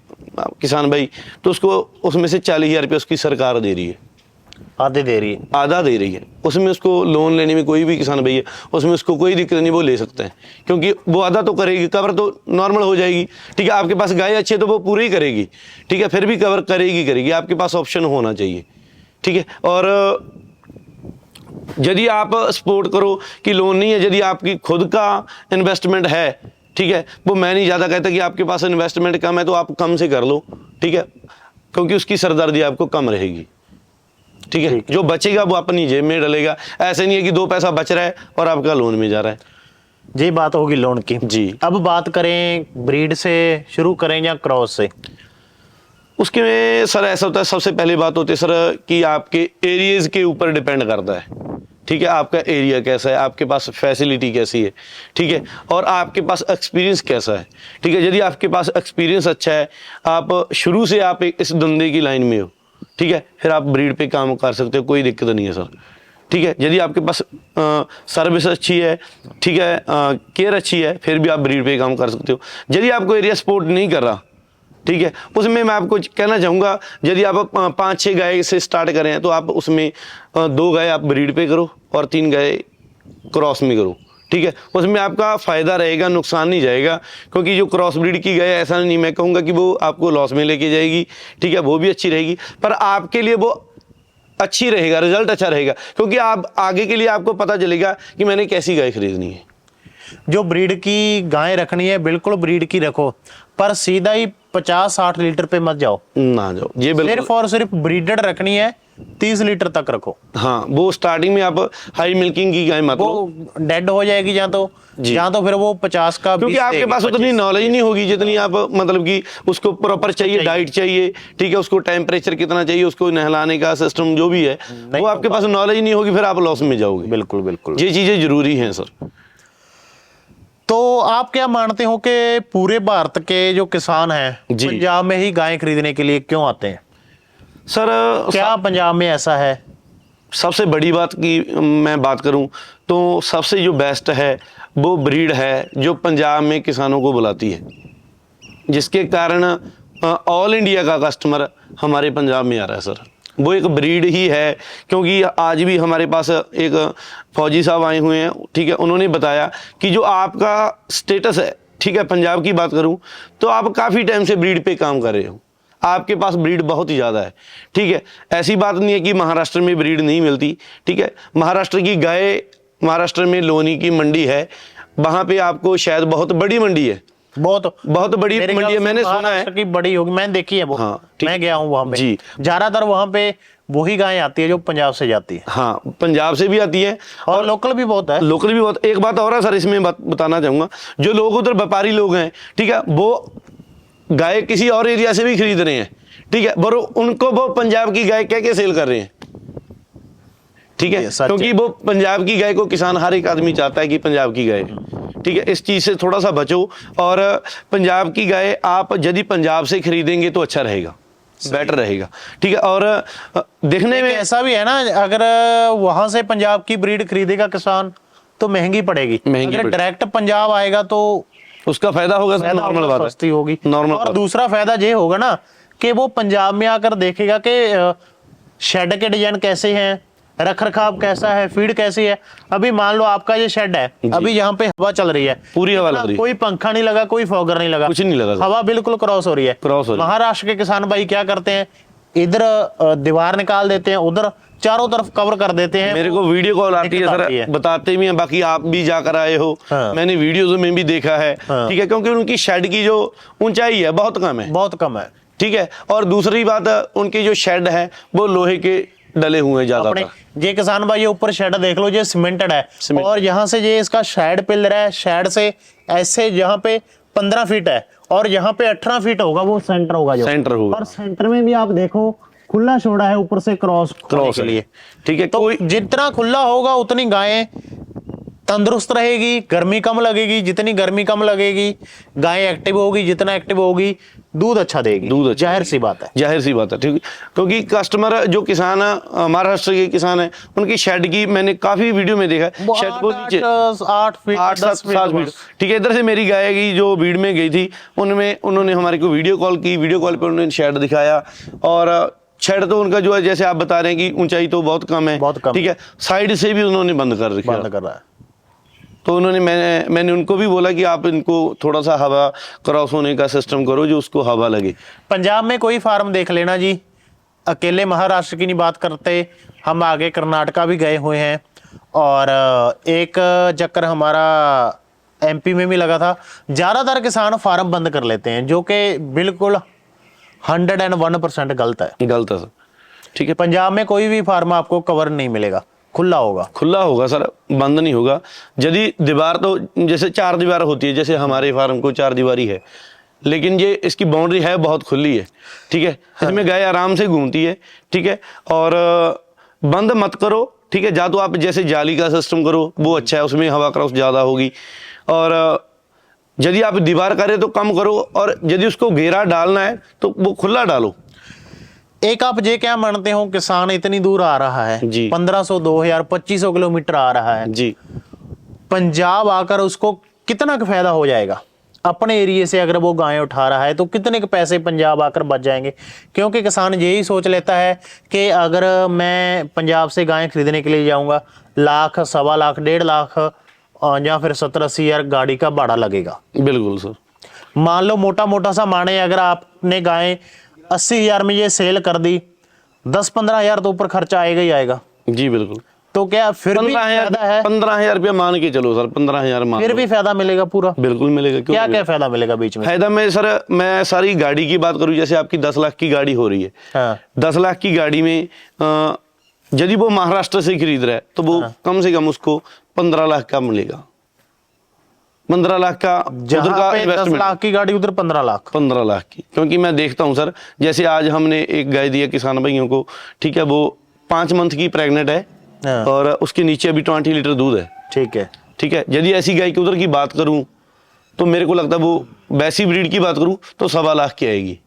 किसान भाई, तो उसको उसमें से 40,000 रुपये उसकी सरकार दे रही है, आधा दे रही है, उसमें उसको लोन लेने में कोई भी किसान भाई है उसमें उसको कोई दिक्कत नहीं, वो ले सकते हैं, क्योंकि वो आधा तो करेगी, कवर तो नॉर्मल हो जाएगी, ठीक है। आपके पास गाय अच्छी है तो वो पूरी करेगी, ठीक है, फिर भी कवर करेगी, आपके पास ऑप्शन होना चाहिए, ठीक है। और यदि आप सपोर्ट करो कि लोन नहीं है, यदि आपकी खुद का इन्वेस्टमेंट है, ठीक है, वो मैं नहीं ज़्यादा कहता कि आपके पास इन्वेस्टमेंट कम है तो आप कम से कर लो, ठीक है, क्योंकि उसकी सरदर्दी आपको कम रहेगी, ठीक है। जो बचेगा वो अपनी जेब में डलेगा, ऐसे नहीं है कि 2 पैसा बच रहा है और आपका लोन में जा रहा है। ये बात होगी लोन की जी। अब बात करें ब्रीड से शुरू करें या क्रॉस से? उसके में सर ऐसा होता है, सबसे पहली बात होती है सर कि आपके एरियाज के ऊपर डिपेंड करता है, ठीक है। आपका एरिया कैसा है, आपके पास फैसिलिटी कैसी है, ठीक है, और आपके पास एक्सपीरियंस कैसा है, ठीक है। यदि आपके पास एक्सपीरियंस अच्छा है, आप शुरू से आप इस धंधे की लाइन में हो, ठीक है, फिर आप ब्रीड पे काम कर सकते हो, कोई दिक्कत नहीं है सर, ठीक है। यदि आपके पास सर्विस अच्छी है, ठीक है, केयर अच्छी है, फिर भी आप ब्रीड पे काम कर सकते हो। यदि आपको एरिया सपोर्ट नहीं कर रहा, ठीक है, उसमें मैं आपको कहना चाहूँगा, यदि आप 5-6 गाय से स्टार्ट करें तो आप उसमें 2 गाय आप ब्रीड पे करो और 3 गाय क्रॉस में करो, ठीक है। उसमें आपका फ़ायदा रहेगा, नुकसान नहीं जाएगा, क्योंकि जो क्रॉस ब्रीड की गाय ऐसा नहीं मैं कहूँगा कि वो आपको लॉस में लेके जाएगी, ठीक है, वो भी अच्छी रहेगी, पर आपके लिए वो अच्छी रहेगा, रिजल्ट अच्छा रहेगा, क्योंकि आप आगे के लिए आपको पता चलेगा कि मैंने कैसी गाय खरीदनी है। जो ब्रीड की गाय रखनी है बिल्कुल ब्रीड की रखो, पर सीधा ही 50-60 लीटर पे मत जाओ, ना जाओ, ये बिल्कुल सिर्फ और सिर्फ ब्रीडेड रखनी है 30 लीटर तक रखो। हाँ, वो स्टार्टिंग में आप हाई मिल्किंग की गाय मत लो, वो डेड हो जाएगी या तो फिर वो 50 का क्योंकि 20 आपके देगी, पास उतनी 25 नॉलेज नहीं होगी जितनी आप मतलब कि उसको प्रॉपर चाहिए, डाइट चाहिए, ठीक है, उसको टेम्परेचर कितना चाहिए, उसको नहलाने का सिस्टम जो भी है वो आपके पास नॉलेज नहीं होगी, फिर आप लॉस में जाओगे। बिल्कुल बिल्कुल। ये चीजें जरूरी हैं सर। तो आप क्या मानते हो कि पूरे भारत के जो किसान हैं जी। पंजाब में ही गायें खरीदने के लिए क्यों आते हैं? सर क्या पंजाब में ऐसा है? सबसे बड़ी बात की मैं बात करूं तो सबसे जो बेस्ट है वो ब्रीड है जो पंजाब में किसानों को बुलाती है, जिसके कारण ऑल इंडिया का कस्टमर हमारे पंजाब में आ रहा है सर। वो एक ब्रीड ही है, क्योंकि आज भी हमारे पास एक फौजी साहब आए हुए हैं, ठीक है, उन्होंने बताया कि जो आपका स्टेटस है, ठीक है, पंजाब की बात करूं तो आप काफ़ी टाइम से ब्रीड पे काम कर रहे हो, आपके पास ब्रीड बहुत ही ज़्यादा है, ठीक है। ऐसी बात नहीं है कि महाराष्ट्र में ब्रीड नहीं मिलती, ठीक है। महाराष्ट्र की गाय, महाराष्ट्र में लोनी की मंडी है, वहाँ पे आपको शायद बहुत बड़ी मंडी है, बहुत बड़ी मेरे मंडी है, ख्याल से मैंने सुना है महाराष्ट्र की बड़ी होगी, मैंने देखी है वो। हाँ, ठीक। मैं गया हूँ वहां पे जी। ज्यादातर वहां पे वही गायें आती है जो पंजाब से जाती है, हाँ, पंजाब से भी आती है और लोकल भी बहुत है। लोकल भी बहुत। एक बात और है सर, इसमें बताना चाहूँगा, जो लोग उधर व्यापारी लोग हैं, ठीक है, वो गाय किसी और एरिया से भी खरीद रहे हैं, ठीक है, पर उनको वो पंजाब की गाय कह के सेल कर रहे हैं, ठीक है, क्योंकि वो पंजाब की गाय को किसान, हर एक आदमी चाहता है कि पंजाब की गाय, ठीक है। इस चीज़ से थोड़ा सा बचो, और पंजाब की गाय आप यदि पंजाब से खरीदेंगे तो अच्छा रहेगा, बेटर रहेगा, ठीक है। और देखने में ऐसा भी है ना, अगर वहां से पंजाब की ब्रीड खरीदेगा किसान तो महंगी पड़ेगी, अगर डायरेक्ट पंजाब आएगा तो उसका फायदा होगा, नॉर्मल बात है, सस्ती होगी, नॉर्मल। और दूसरा फायदा ये होगा ना कि वो पंजाब में आकर देखेगा कि शेड के डिजाइन कैसे हैं, रख रखाव कैसा है, फीड कैसी है। अभी मान लो आपका ये शेड है, अभी यहाँ पे हवा चल रही है, पूरी हवा लग रही है, कोई पंखा नहीं लगा, कोई फॉगर नहीं लगा, कुछ नहीं लगा, हवा बिल्कुल क्रॉस हो रही है। महाराष्ट्र के किसान भाई क्या करते हैं, इधर दीवार निकाल देते हैं, उधर चारों तरफ कवर कर देते हैं। मेरे को वीडियो कॉल आती है सर, बताते भी हैं, बाकी आप भी जाकर आए हो, हाँ। मैंने वीडियोज में भी देखा है, हाँ। ठीक है, क्योंकि उनकी शेड की जो ऊंचाई है बहुत कम है, बहुत कम है, ठीक है। और दूसरी बात, उनके जो शेड है वो लोहे के डले हुए ज्यादा। ये किसान भाई, ये ऊपर शेड देख लो, ये सीमेंटेड है, और यहाँ से ये इसका शेड पिलर है, शेड से ऐसे यहाँ पे 15 फीट है, और यहाँ पे 18 फीट होगा, वो सेंटर होगा, जो सेंटर होगा, और सेंटर में भी आप देखो खुला छोड़ा है ऊपर से क्रॉस के लिए, ठीक है। तो जितना खुला होगा उतनी गायें तंदुरुस्त रहेगी, गर्मी कम लगेगी, जितनी गर्मी कम लगेगी गाय एक्टिव होगी, जितना एक्टिव होगी दूध अच्छा देगी, दूध जाहिर सी बात है, जाहिर सी बात है, ठीक है। क्योंकि कस्टमर जो किसान है, महाराष्ट्र के किसान है, उनकी शेड की मैंने काफी वीडियो में देखा है, शेड को नीचे 8 फीट 7 फीट, ठीक है। इधर से मेरी गाय की जो भीड़ में गई थी, उनमें उन्होंने हमारे को वीडियो कॉल की, वीडियो कॉल पर उन्होंने शेड दिखाया, और शेड तो उनका जो है जैसे आप बता रहे हैं कि ऊंचाई तो बहुत कम है, ठीक है, साइड से भी उन्होंने बंद कर रहा है। तो उन्होंने मैंने उनको भी बोला कि आप इनको थोड़ा सा हवा क्रॉस होने का सिस्टम करो, जो उसको हवा लगे। पंजाब में कोई फार्म देख लेना जी, अकेले महाराष्ट्र की नहीं बात करते, हम आगे कर्नाटका भी गए हुए हैं, और एक चक्कर हमारा एमपी में भी लगा था। ज़्यादातर किसान फार्म बंद कर लेते हैं, जो कि बिल्कुल 101% गलत है, गलत है सर, ठीक है। पंजाब में कोई भी फार्म आपको कवर नहीं मिलेगा, खुला होगा सर, बंद नहीं होगा। यदि दीवार तो जैसे 4 दीवार होती है, जैसे हमारे फार्म को 4 दीवारी है, लेकिन ये इसकी बाउंड्री है बहुत खुली है, ठीक है, इसमें गाय आराम से घूमती है, ठीक है। और बंद मत करो, ठीक है, या तो आप जैसे जाली का सिस्टम करो, वो अच्छा है, उसमें हवा क्रॉस ज़्यादा होगी, और यदि आप दीवार करें तो कम करो, और यदि उसको घेरा डालना है तो वो खुला डालो। एक आप ये क्या मानते हो, किसान इतनी दूर आ रहा है, 1500, 2000, 2500 किलोमीटर आ रहा है जी, पंजाब आकर उसको कितना का फायदा हो जाएगा? अपने एरिया से अगर वो गायें उठा रहा है तो कितने के पैसे पंजाब आकर बच जाएंगे? क्योंकि किसान यही सोच लेता है कि अगर मैं पंजाब से गायें खरीदने के लिए जाऊंगा, लाख, 1.25 लाख, 1.5 लाख, या फिर 70-80 हज़ार गाड़ी का भाड़ा लगेगा। बिल्कुल सर, मान लो मोटा सा माने, अगर आपने गायें 80 हज़ार में ये सेल कर दी, 10-15 हज़ार तो ऊपर खर्चा आएगा ही आएगा। जी बिल्कुल। तो क्या फिर भी फायदा है? 15,000 रुपया मान के चलो सर, 15,000 मान, फिर भी फायदा मिलेगा पूरा? बिल्कुल मिलेगा। क्यों क्या क्या फायदा मिलेगा बीच में? फायदा में सर, मैं सारी गाड़ी की बात करूं, जैसे आपकी 10 लाख की गाड़ी हो रही है, हाँ। 10 लाख की गाड़ी में यदि वो महाराष्ट्र से खरीद रहा है तो वो कम से कम उसको 15 लाख का मिलेगा। 15 लाख का उधर का 10 इन्वेस्टमेंट, लाख की गाड़ी उधर 15 लाख। 15 लाख की। क्योंकि मैं देखता हूं सर, जैसे आज हमने एक गाय दिया किसान भाइयों को, ठीक है, वो 5 मंथ की प्रेग्नेंट है, हाँ। और उसके नीचे अभी 20 लीटर दूध है। ठीक है। ठीक है, यदि ऐसी गाय की उधर की बात करूं तो मेरे को लगता है वो वैसी ब्रीड की बात करूं तो 1.25 लाख की आएगी।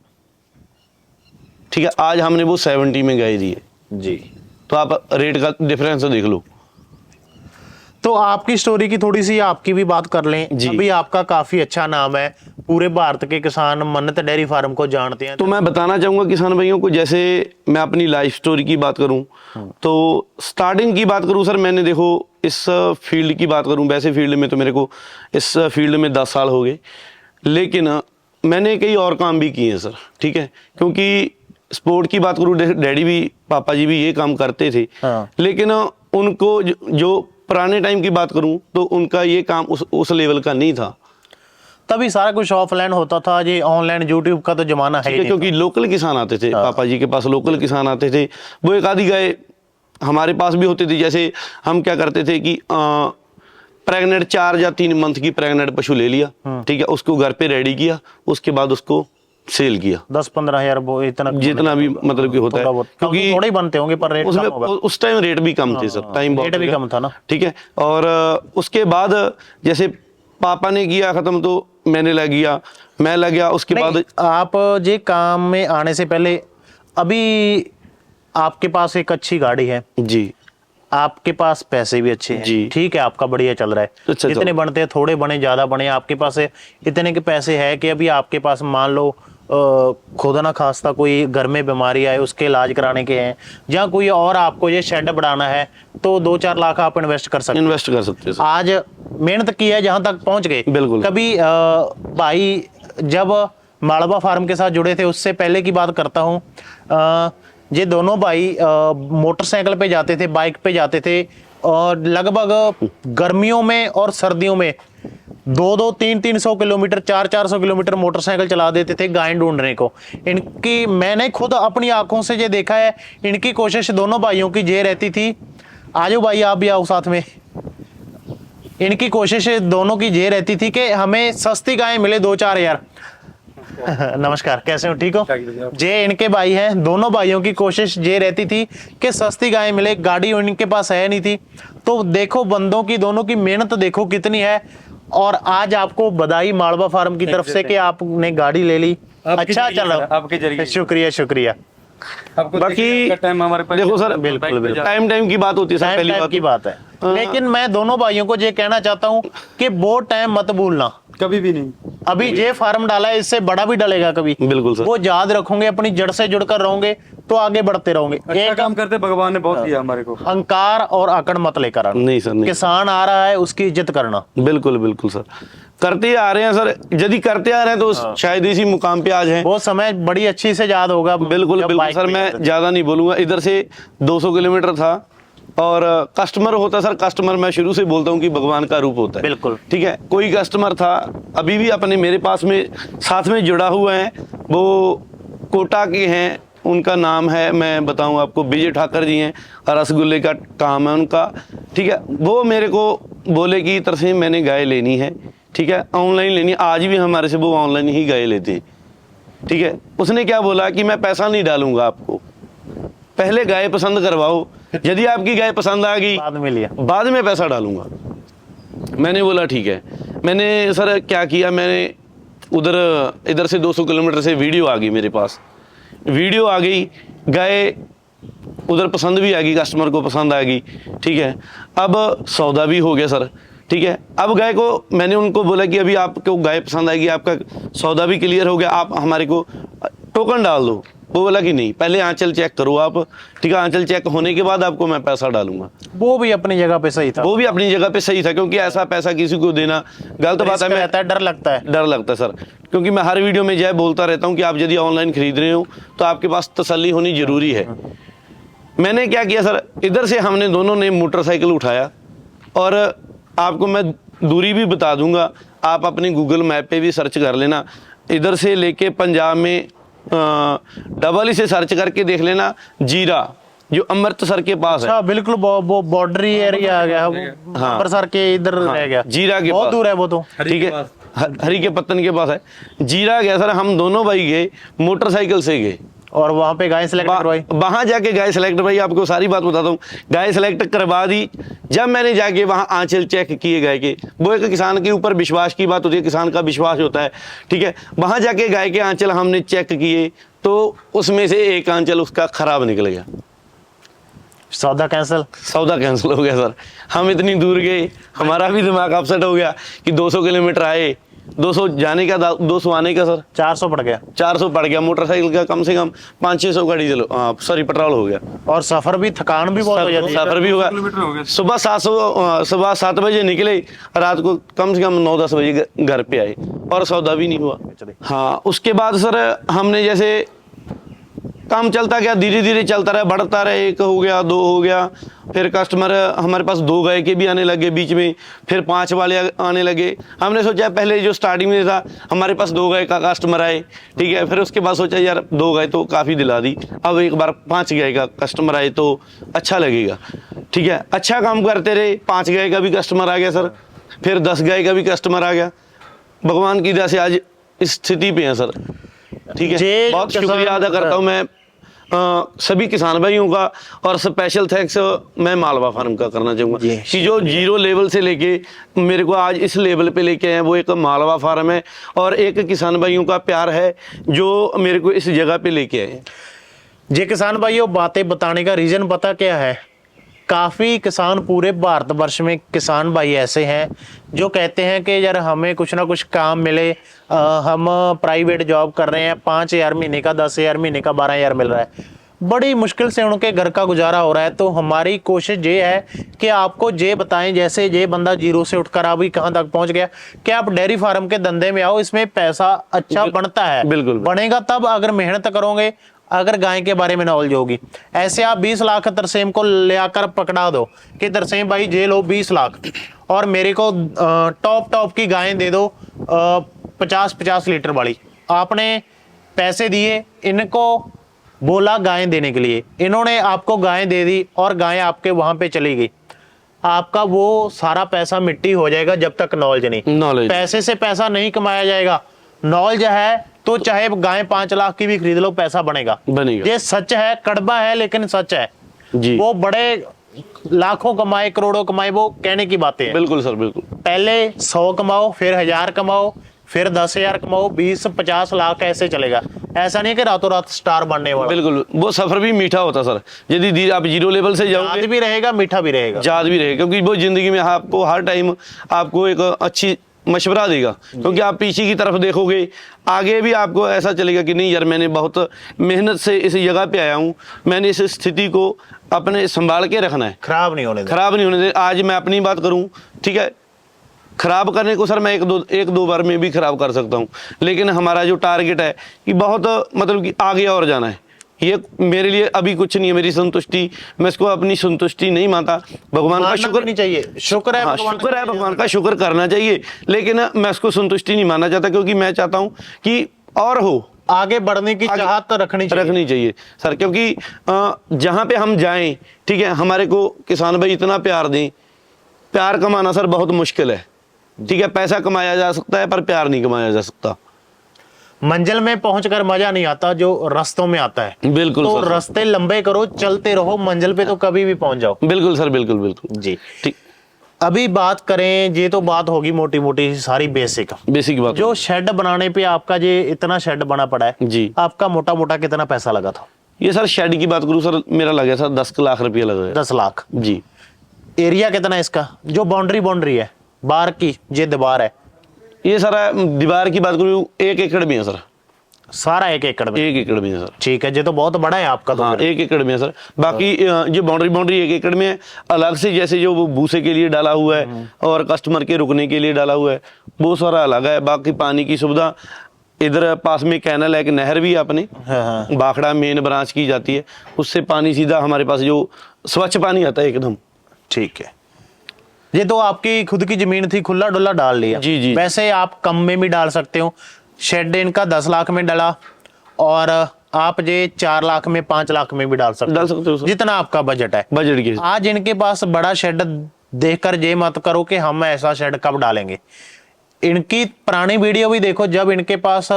ठीक है, आज हमने वो 70 में गाय दी है जी। तो आप रेट का डिफरेंस देख लो। तो आपकी स्टोरी की थोड़ी सी आपकी भी बात कर लें। जी। अभी आपका काफी अच्छा नाम है, पूरे भारत के किसान मन्नत डेयरी फार्म को जानते हैं। तो मैं बताना चाहूंगा किसान भाइयों को, जैसे मैं अपनी लाइफ स्टोरी की बात करूं तो स्टार्टिंग की बात करूं सर, मैंने देखो इस फील्ड की बात करूं, वैसे फील्ड में तो मेरे को इस फील्ड में 10 साल हो गए, लेकिन मैंने कई और काम भी किए हैं सर। ठीक है, क्योंकि स्पोर्ट की बात करूं, डैडी भी पापा जी भी ये काम करते थे, हाँ। लेकिन उनको जो पुराने टाइम की बात करूं तो उनका ये काम उस लेवल का नहीं था। तभी सारा कुछ ऑफलाइन होता था, ये ऑनलाइन यूट्यूब का तो जमाना है ही नहीं। क्योंकि लोकल किसान आते थे, पापा जी के पास लोकल किसान आते थे, वो एक आधी गाय हमारे पास भी होती थी। जैसे हम क्या करते थे कि प्रेग्नेंट 4 या 3 मंथ की प्रेग्नेंट पशु ले लिया, ठीक है, उसको घर पे रेडी किया, उसके बाद उसको सेल किया। 10-15 हजार इतना जितना भी मतलब कि होता है, क्योंकि थोड़े ही बनते होंगे पर रेट उसमें कम होगा। उस टाइम रेट भी कम थे सर, टाइम रेट भी कम था ना। ठीक है, और उसके बाद जैसे पापा ने किया खत्म तो मैंने लग गया, मैं लग गया। उसके बाद आप ये काम में आने से पहले अभी आपके पास एक अच्छी गाड़ी है जी, आपके पास पैसे भी अच्छे हैं जी। ठीक है, आपका बढ़िया चल रहा है। अच्छा, जितने बनते हैं, थोड़े बने ज्यादा बने, आपके पास इतने के पैसे है कि अभी आपके पास मान लो खुदा ना खास्ता कोई घर में बीमारी आए उसके इलाज कराने के हैं, या कोई और आपको ये शेड बढ़ाना है तो 2-4 लाख आप इन्वेस्ट कर सकते हैं सर। आज मेहनत की है, जहां तक पहुंच गए। बिल्कुल। कभी भाई जब मालवा फार्म के साथ जुड़े थे, उससे पहले की बात करता हूँ, ये दोनों भाई मोटरसाइकिल पे जाते थे, बाइक पे जाते थे, और लगभग गर्मियों में और सर्दियों में 200, 300 किलोमीटर, 400 किलोमीटर मोटरसाइकिल चला देते थे गाय ढूंढने को। इनकी मैंने खुद अपनी आंखों से ये देखा है, इनकी कोशिश दोनों भाइयों की ये रहती थी, आजो भाई आप भी आओ साथ में। इनकी कोशिश दोनों की ये रहती थी कि हमें सस्ती गाय मिले 2-4 हजार। नमस्कार, कैसे हो? ठीक हो? जे इनके भाई हैं, दोनों भाइयों की कोशिश ये रहती थी कि सस्ती गाय मिले। गाड़ी इनके पास है नहीं थी, तो देखो बंदों की दोनों की मेहनत देखो कितनी है। और आज आपको बधाई मालवा फार्म की तरफ से कि आपने गाड़ी ले ली। अच्छा चलो, आपके जरिए शुक्रिया शुक्रिया। बाकी टाइम हमारे पास देखो सर, बिल्कुल टाइम की बात होती है सर, पहली टाइम बात की बात है। लेकिन मैं दोनों भाइयों को ये कहना चाहता हूँ कि वो टाइम मत भूलना। कभी भी नहीं। अभी ये फार्म डाला है, इससे बड़ा भी डलेगा कभी। बिल्कुल सर। वो याद रखोगे, अपनी जड़ से जुड़कर रहोगे तो आगे बढ़ते रहोगे। अच्छा काम करते भगवान ने बहुत दिया हमारे को। अहंकार और आकड़ मत लेकर आना। नहीं सर, नहीं। किसान आ रहा है, उसकी इज्जत करना। बिल्कुल बिल्कुल सर, करते आ रहे हैं सर, यदि करते आ रहे हैं तो शायद इसी मुकाम पे आज हैं। वो समय बड़ी अच्छी से याद होगा। बिल्कुल जब बिल्कुल बाइक सर, पे मैं जाते थे। ज्यादा नहीं बोलूंगा। इधर से 200 किलोमीटर था, और कस्टमर होता सर, कस्टमर मैं शुरू से बोलता हूँ कि भगवान का रूप होता है। बिल्कुल। ठीक है, कोई कस्टमर था, अभी भी अपने मेरे पास में साथ में जुड़ा हुआ है, वो कोटा के हैं, उनका नाम है, मैं बताऊं आपको, विजय ठाकर जी हैं, रसगुल्ले का काम है उनका। ठीक है, वो मेरे को बोले कि तरसेम मैंने गाय लेनी है, ठीक है, ऑनलाइन लेनी है। आज भी हमारे से वो ऑनलाइन ही गाय लेते हैं। ठीक है, उसने क्या बोला कि मैं पैसा नहीं डालूंगा आपको, पहले गाय पसंद करवाओ, यदि आपकी गाय पसंद आ गई बाद में लिया, बाद में पैसा डालूंगा। मैंने बोला ठीक है। मैंने सर क्या किया, मैंने इधर से 200 किलोमीटर से वीडियो आ गई मेरे पास, वीडियो आ गई, गाय उधर पसंद भी आ गई, कस्टमर को पसंद आ गई। ठीक है, अब सौदा भी हो गया सर। ठीक है, अब गाय को मैंने उनको बोला कि अभी आपको गाय पसंद आएगी, आपका सौदा भी क्लियर हो गया, आप हमारे को टोकन डाल दो। वो बोला कि नहीं, पहले आंचल चेक करो आप। ठीक है, आंचल चेक होने के बाद आपको मैं पैसा डालूंगा। वो भी अपनी जगह पे सही था। वो भी अपनी जगह पे सही था, क्योंकि ऐसा पैसा किसी को देना गलत बात है। रहता है, डर लगता है। डर लगता है सर, क्योंकि मैं हर वीडियो में जय बोलता रहता हूँ कि आप यदि ऑनलाइन खरीद रहे हो तो आपके पास तसल्ली होनी जरूरी है। मैंने क्या किया सर, इधर से हमने दोनों ने मोटरसाइकिल उठाया और आपको मैं दूरी भी बता दूंगा, आप अपने गूगल मैप पे भी सर्च कर लेना। इधर से लेके पंजाब में डबल से सर्च करके देख लेना, जीरा जो अमृतसर के पास है। अच्छा, बिल्कुल वो बॉर्डरी एरिया आ गया, अमृतसर के इधर रह गया, जीरा के बहुत पास दूर है वो तो। ठीक है, हरी के पत्तन के पास है, जीरा गया सर। हम दोनों भाई गए, मोटरसाइकिल से गए और वहां पे गाय सेलेक्ट करवाई। वहां जाके गाय सेलेक्ट, भाई आपको सारी बात बताता हूँ, गाय सेलेक्ट करवा दी। जब मैंने जाके वहां आंचल चेक किए गाय के, वो एक किसान के ऊपर विश्वास की बात होती है, किसान का विश्वास होता है, ठीक है। वहां जाके गाय के आंचल हमने चेक किए तो उसमें से एक आंचल उसका खराब निकल गया। सौदा कैंसिल। सौदा कैंसिल हो गया सर। हम इतनी दूर गए, हमारा भी दिमाग अपसेट हो गया कि 200 किलोमीटर आए, 200 जाने का 200 आने का सर 400 पड़ गया। 400 पड़ गया। मोटरसाइकिल का कम से कम 500-600 का डीजल सॉरी पेट्रोल हो गया, और सफर भी, थकान भी बहुत हो जाती है। सफर भी होगा। किलोमीटर हो गया। सुबह 7 बजे निकले, रात को कम से कम 9-10 बजे घर पे आए और सौदा भी नहीं हुआ। हाँ, उसके बाद सर हमने जैसे काम चलता गया, धीरे धीरे चलता रहा, बढ़ता रहा, 1 हो गया, 2 हो गया, फिर कस्टमर हमारे पास 2 गाय के भी आने लगे बीच में, फिर 5 वाले आने लगे। हमने सोचा पहले जो स्टार्टिंग में था हमारे पास 2 गाय का कस्टमर आए, ठीक है। फिर उसके बाद सोचा यार 2 गाय तो काफ़ी दिला दी, अब एक बार 5 गाय का कस्टमर आए तो अच्छा लगेगा, ठीक है। अच्छा काम करते रहे, 5 गाय का भी कस्टमर आ गया सर, फिर 10 गाय का भी कस्टमर आ गया। भगवान की दया से आज इस स्थिति पे है सर, ठीक है। बहुत शुक्रिया अदा करता हूँ मैं सभी किसान भाइयों का, और स्पेशल थैंक्स मैं मालवा फार्म का करना चाहूँगा कि जो 0 लेवल से लेके मेरे को आज इस लेवल पे लेके आए, वो एक मालवा फार्म है और एक किसान भाइयों का प्यार है जो मेरे को इस जगह पे लेके आए। जी किसान भाइयों, बातें बताने का रीजन पता क्या है? काफ़ी किसान पूरे भारतवर्ष में किसान भाई ऐसे हैं जो कहते हैं कि यार हमें कुछ ना कुछ काम मिले, हम प्राइवेट जॉब कर रहे हैं, 5,000 महीने का, 10,000 महीने का, 12,000 मिल रहा है, बड़ी मुश्किल से उनके घर का गुजारा हो रहा है। तो हमारी कोशिश ये है कि आपको ये बताएं, जैसे ये बंदा 0 से उठकर अभी कहाँ तक पहुंच गया, कि आप डेयरी फार्म के धंधे में आओ, इसमें पैसा अच्छा बनता है। बिल्कुल बनेगा तब अगर मेहनत करोगे, अगर गाय के बारे में नॉलेज होगी। ऐसे आप 20 लाख तरसेम को ले आकर पकड़ा दो कि तरसेम भाई जेल हो 20 लाख और मेरे को टॉप की गायें दे दो 50-50 लीटर वाली। आपने पैसे दिए, इनको बोला गायें देने के लिए, इन्होंने आपको गायें दे दी और गायें आपके वहां पे चली गई, आपका वो सारा पैसा मिट्टी हो जाएगा जब तक नॉलेज नहीं। पैसे से पैसा नहीं कमाया जाएगा, नॉलेज है तो चाहे गाय 5 लाख की भी खरीद लो, पैसा बनेगा। ये सच है, कड़वा है लेकिन सच है जी। वो बड़े लाखों कमाए, करोड़ों कमाए, वो कहने की बातें हैं। बिल्कुल सर, बिल्कुल। पहले 100 कमाओ, फिर 1000 कमाओ, फिर 10,000 कमाओ, 20-50 लाख ऐसे चलेगा। ऐसा नहीं कि रातों रात स्टार बनने वाला। बिल्कुल, वो सफर भी मीठा होता सर, यदि आप 0 लेवल से जाओगे, याद भी रहेगा, मीठा भी रहेगा, याद भी रहेगा, क्योंकि वो जिंदगी में आपको हर टाइम आपको एक अच्छी मशवरा देगा, क्योंकि आप पीछे की तरफ देखोगे, आगे भी आपको ऐसा चलेगा कि नहीं यार मैंने बहुत मेहनत से इस जगह पे आया हूँ, मैंने इस स्थिति को अपने संभाल के रखना है, खराब नहीं होने दे। आज मैं अपनी बात करूँ, ठीक है, खराब करने को सर मैं एक दो बार में भी खराब कर सकता हूँ, लेकिन हमारा जो टारगेट है कि बहुत मतलब कि आगे और जाना है। ये मेरे लिए अभी कुछ नहीं है, मेरी संतुष्टि, मैं इसको अपनी संतुष्टि नहीं मानता। भगवान का शुक्र नहीं चाहिए, शुक्र है, शुक्र है, भगवान का शुक्र करना चाहिए, लेकिन मैं इसको संतुष्टि नहीं मानना चाहता, क्योंकि मैं चाहता हूँ कि और हो, आगे बढ़ने की चाहत तो रखनी चाहिए सर, क्योंकि जहाँ पे हम जाएं, ठीक है, हमारे को किसान भाई इतना प्यार दें। प्यार कमाना सर बहुत मुश्किल है, ठीक है, पैसा कमाया जा सकता है पर प्यार नहीं कमाया जा सकता। मंजिल में पहुंचकर मजा नहीं आता जो रास्तों में आता है। बिल्कुल तो सर, रास्ते लंबे करो, चलते रहो, मंजिल पे तो कभी भी पहुंच जाओ। बिल्कुल सर, बिल्कुल जी। ठीक, अभी बात करें, ये तो बात होगी मोटी मोटी सारी बेसिक बात। जो शेड बनाने पे आपका ये इतना शेड बना पड़ा है जी, आपका मोटा मोटा कितना पैसा लगा था? ये सर शेड की बात करूँ सर, मेरा लगा था 10 लाख रुपया लगा। 10 लाख जी। एरिया कितना है इसका? जो बाउंड्री है बाहर की, ये दीवार है, ये सर दीवार की बात करूँ 1 एकड़ में है सर, सारा 1 एकड़ में? 1 एकड़ में है सर। ठीक है, ये तो बहुत बड़ा है आपका। तो हाँ, 1 एकड़ में है सर। बाकी जो बाउंड्री 1 एकड़ में है, अलग से जैसे जो वो भूसे के लिए डाला हुआ है और कस्टमर के रुकने के लिए डाला हुआ है, वो सारा अलग है। बाकी पानी की सुविधा इधर पास में कैनल है, एक नहर भी है अपने, हाँ। बाखड़ा मेन ब्रांच की जाती है, उससे पानी सीधा हमारे पास जो स्वच्छ पानी आता है एकदम। ठीक है। ये तो आपकी खुद की जमीन थी, खुला डुल्ला डाल लिया। जी, जी। वैसे आप कम में भी डाल सकते हो। शेड इनका 10 लाख में डला और आप ये 4 लाख में 5 लाख में भी डाल सकते हो सर, जितना आपका बजट है। बजट के। आज इनके पास बड़ा शेड देखकर ये मत करो कि हम ऐसा शेड कब डालेंगे। इनकी पुरानी वीडियो भी देखो, जब इनके पास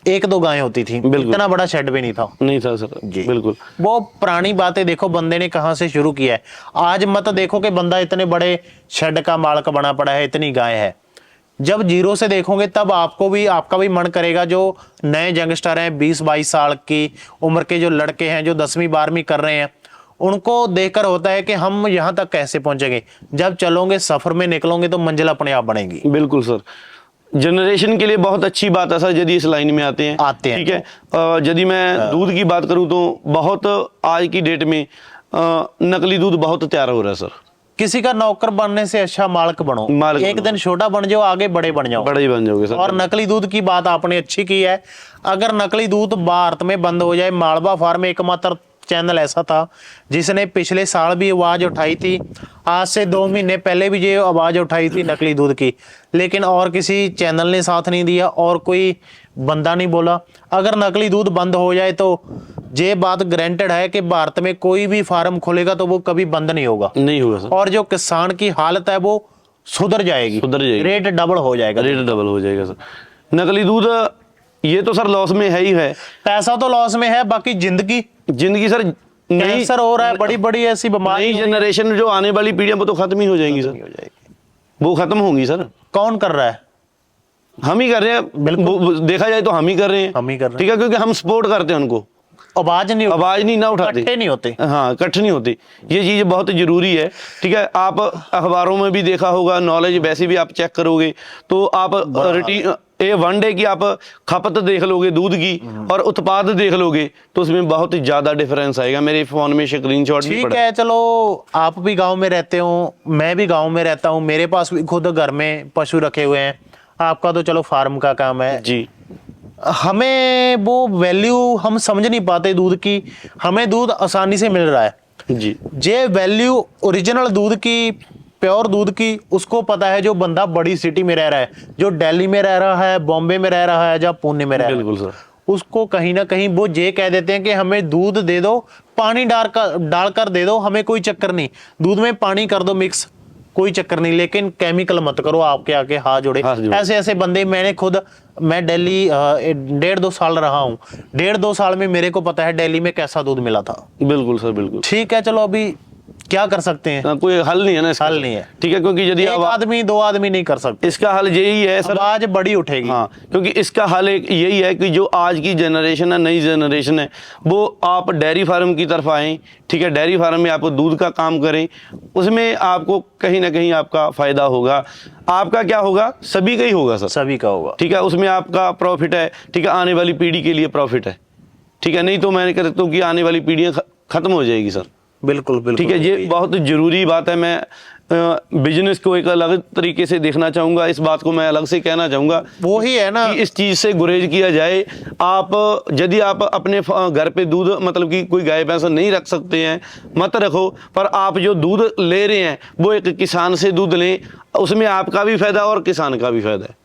1-2 गायें होती थी, इतना बड़ा शेड भी नहीं था। नहीं था सर जी, बिल्कुल। वो पुरानी बातें देखो बंदे ने कहां से शुरू किया है। आज मत देखो कि बंदा इतने बड़े शेड का मालिक बना पड़ा है, इतनी गाय है। जब जीरो से देखोगे तब आपका भी मन करेगा। जो नए यंगस्टर हैं, 20-22 साल की उम्र के जो लड़के हैं, जो 10वीं 12वीं कर रहे हैं, उनको देखकर होता है कि हम यहाँ तक कैसे पहुंचेंगे। जब चलोगे, सफर में निकलोगे तो मंजिल अपने आप बनेगी। बिल्कुल सर, जनरेशन के लिए बहुत अच्छी बात है सर यदि इस लाइन में आते हैं। ठीक है। यदि मैं दूध की बात करूं तो बहुत आज की डेट में नकली दूध बहुत तैयार हो रहा है सर। किसी का नौकर बनने से अच्छा मालिक बनो। एक दिन छोटा बन जाओ, आगे बड़े बन जाओ, बड़े ही बन जाओगे सर। और नकली दूध की बात आपने अच्छी की है। अगर नकली दूध भारत में बंद हो जाए, मालवा फार्म एकमात्र चैनल ऐसा था जिसने पिछले साल भी आवाज उठाई थी, आज से 2 महीने पहले भी ये आवाज उठाई थी नकली दूध की, लेकिन और किसी चैनल ने साथ नहीं दिया और कोई बंदा नहीं बोला। अगर नकली दूध बंद हो जाए तो ये बात गारंटेड है कि भारत में कोई भी फार्म खोलेगा तो वो कभी बंद नहीं होगा। नहीं होगा सर। और जो किसान की हालत है वो सुधर जाएगी, रेट डबल हो जाएगा। रेट डबल हो जाएगा सर। नकली दूध ये तो सर लॉस में है ही है। पैसा तो लॉस में है, बाकी जिंदगी सर कैंसर हो रहा है, बड़ी बड़ी ऐसी बीमारी। नई जनरेशन जो आने वाली पीढ़ियां वो तो खत्म ही हो जाएंगी सर, वो खत्म होंगी सर। कौन कर रहा है? हम ही कर रहे हैं। बिल्कुल देखा जाए तो हम ही कर रहे हैं। हम ही कर रहे हैं। ठीक है, क्योंकि हम सपोर्ट करते हैं उनको। आवाज नहीं ना उठाते, इकट्ठे नहीं होते। हाँ, इकट्ठे नहीं होते। ये चीज बहुत जरूरी है। ठीक है, आप अखबारों में भी देखा होगा, नॉलेज वैसे भी आप चेक करोगे तो आप वन डे की आप खपत देख लोगे दूध की और उत्पाद देख लोगे तो उसमें बहुत ज्यादा डिफरेंस आएगा। मेरे फोन में स्क्रीनशॉट भी ठीक है। चलो, आप भी गांव में रहते हो, मैं भी गांव में रहता हूँ, मेरे पास भी खुद घर में पशु रखे हुए हैं। आपका तो चलो फार्म का काम है जी। हमें वो वैल्यू हम समझ नहीं पाते दूध की। हमें दूध आसानी से मिल रहा है जी। जे वैल्यू ओरिजिनल दूध की, प्योर दूध की, उसको पता है जो बंदा बड़ी सिटी में रह रहा है, जो दिल्ली में रह रहा है, बॉम्बे में रह रहा है, या पुणे में रह रहा है। बिल्कुल सर। उसको कहीं ना कहीं वो ये कह देते हैं कि हमें दूध दे दो, पानी डालकर दे दो, हमें कोई चक्कर नहीं, दूध में पानी कर दो मिक्स, कोई चक्कर नहीं, लेकिन केमिकल मत करो। आपके आके हाथ जोड़े। ऐसे ऐसे बंदे मैं दिल्ली 1.5-2 साल रहा हूँ। 1.5-2 साल में मेरे को पता है दिल्ली में कैसा दूध मिला था। बिल्कुल सर, बिल्कुल। ठीक है, चलो अभी क्या कर सकते हैं? कोई हल नहीं है ना, हल नहीं है। ठीक है, क्योंकि यदि 1 आदमी 2 आदमी नहीं कर सकते। इसका हल यही है सर, आवाज बड़ी उठेगी। हाँ, क्योंकि इसका हल एक यही है कि जो आज की जनरेशन है, नई जनरेशन है, वो आप डेयरी फार्म की तरफ आए। ठीक है, डेयरी फार्म में आप दूध का काम करें, उसमें आपको कहीं ना कहीं आपका फायदा होगा। आपका क्या होगा? सभी का ही होगा सर, सभी का होगा। ठीक है, उसमें आपका प्रॉफिट है। ठीक है, आने वाली पीढ़ी के लिए प्रॉफिट है। ठीक है, नहीं तो मैं कहता हूँ कि आने वाली पीढ़ियाँ खत्म हो जाएगी सर। बिल्कुल बिल्कुल। ठीक है, ये बहुत जरूरी बात है। मैं बिजनेस को एक अलग तरीके से देखना चाहूंगा, इस बात को मैं अलग से कहना चाहूंगा। वो ही है ना, कि इस चीज से गुरेज किया जाए। आप यदि आप अपने घर पे दूध मतलब कि कोई गाय भैंस नहीं रख सकते हैं, मत रखो, पर आप जो दूध ले रहे हैं वो एक किसान से दूध लें, उसमें आपका भी फायदा और किसान का भी फायदा है।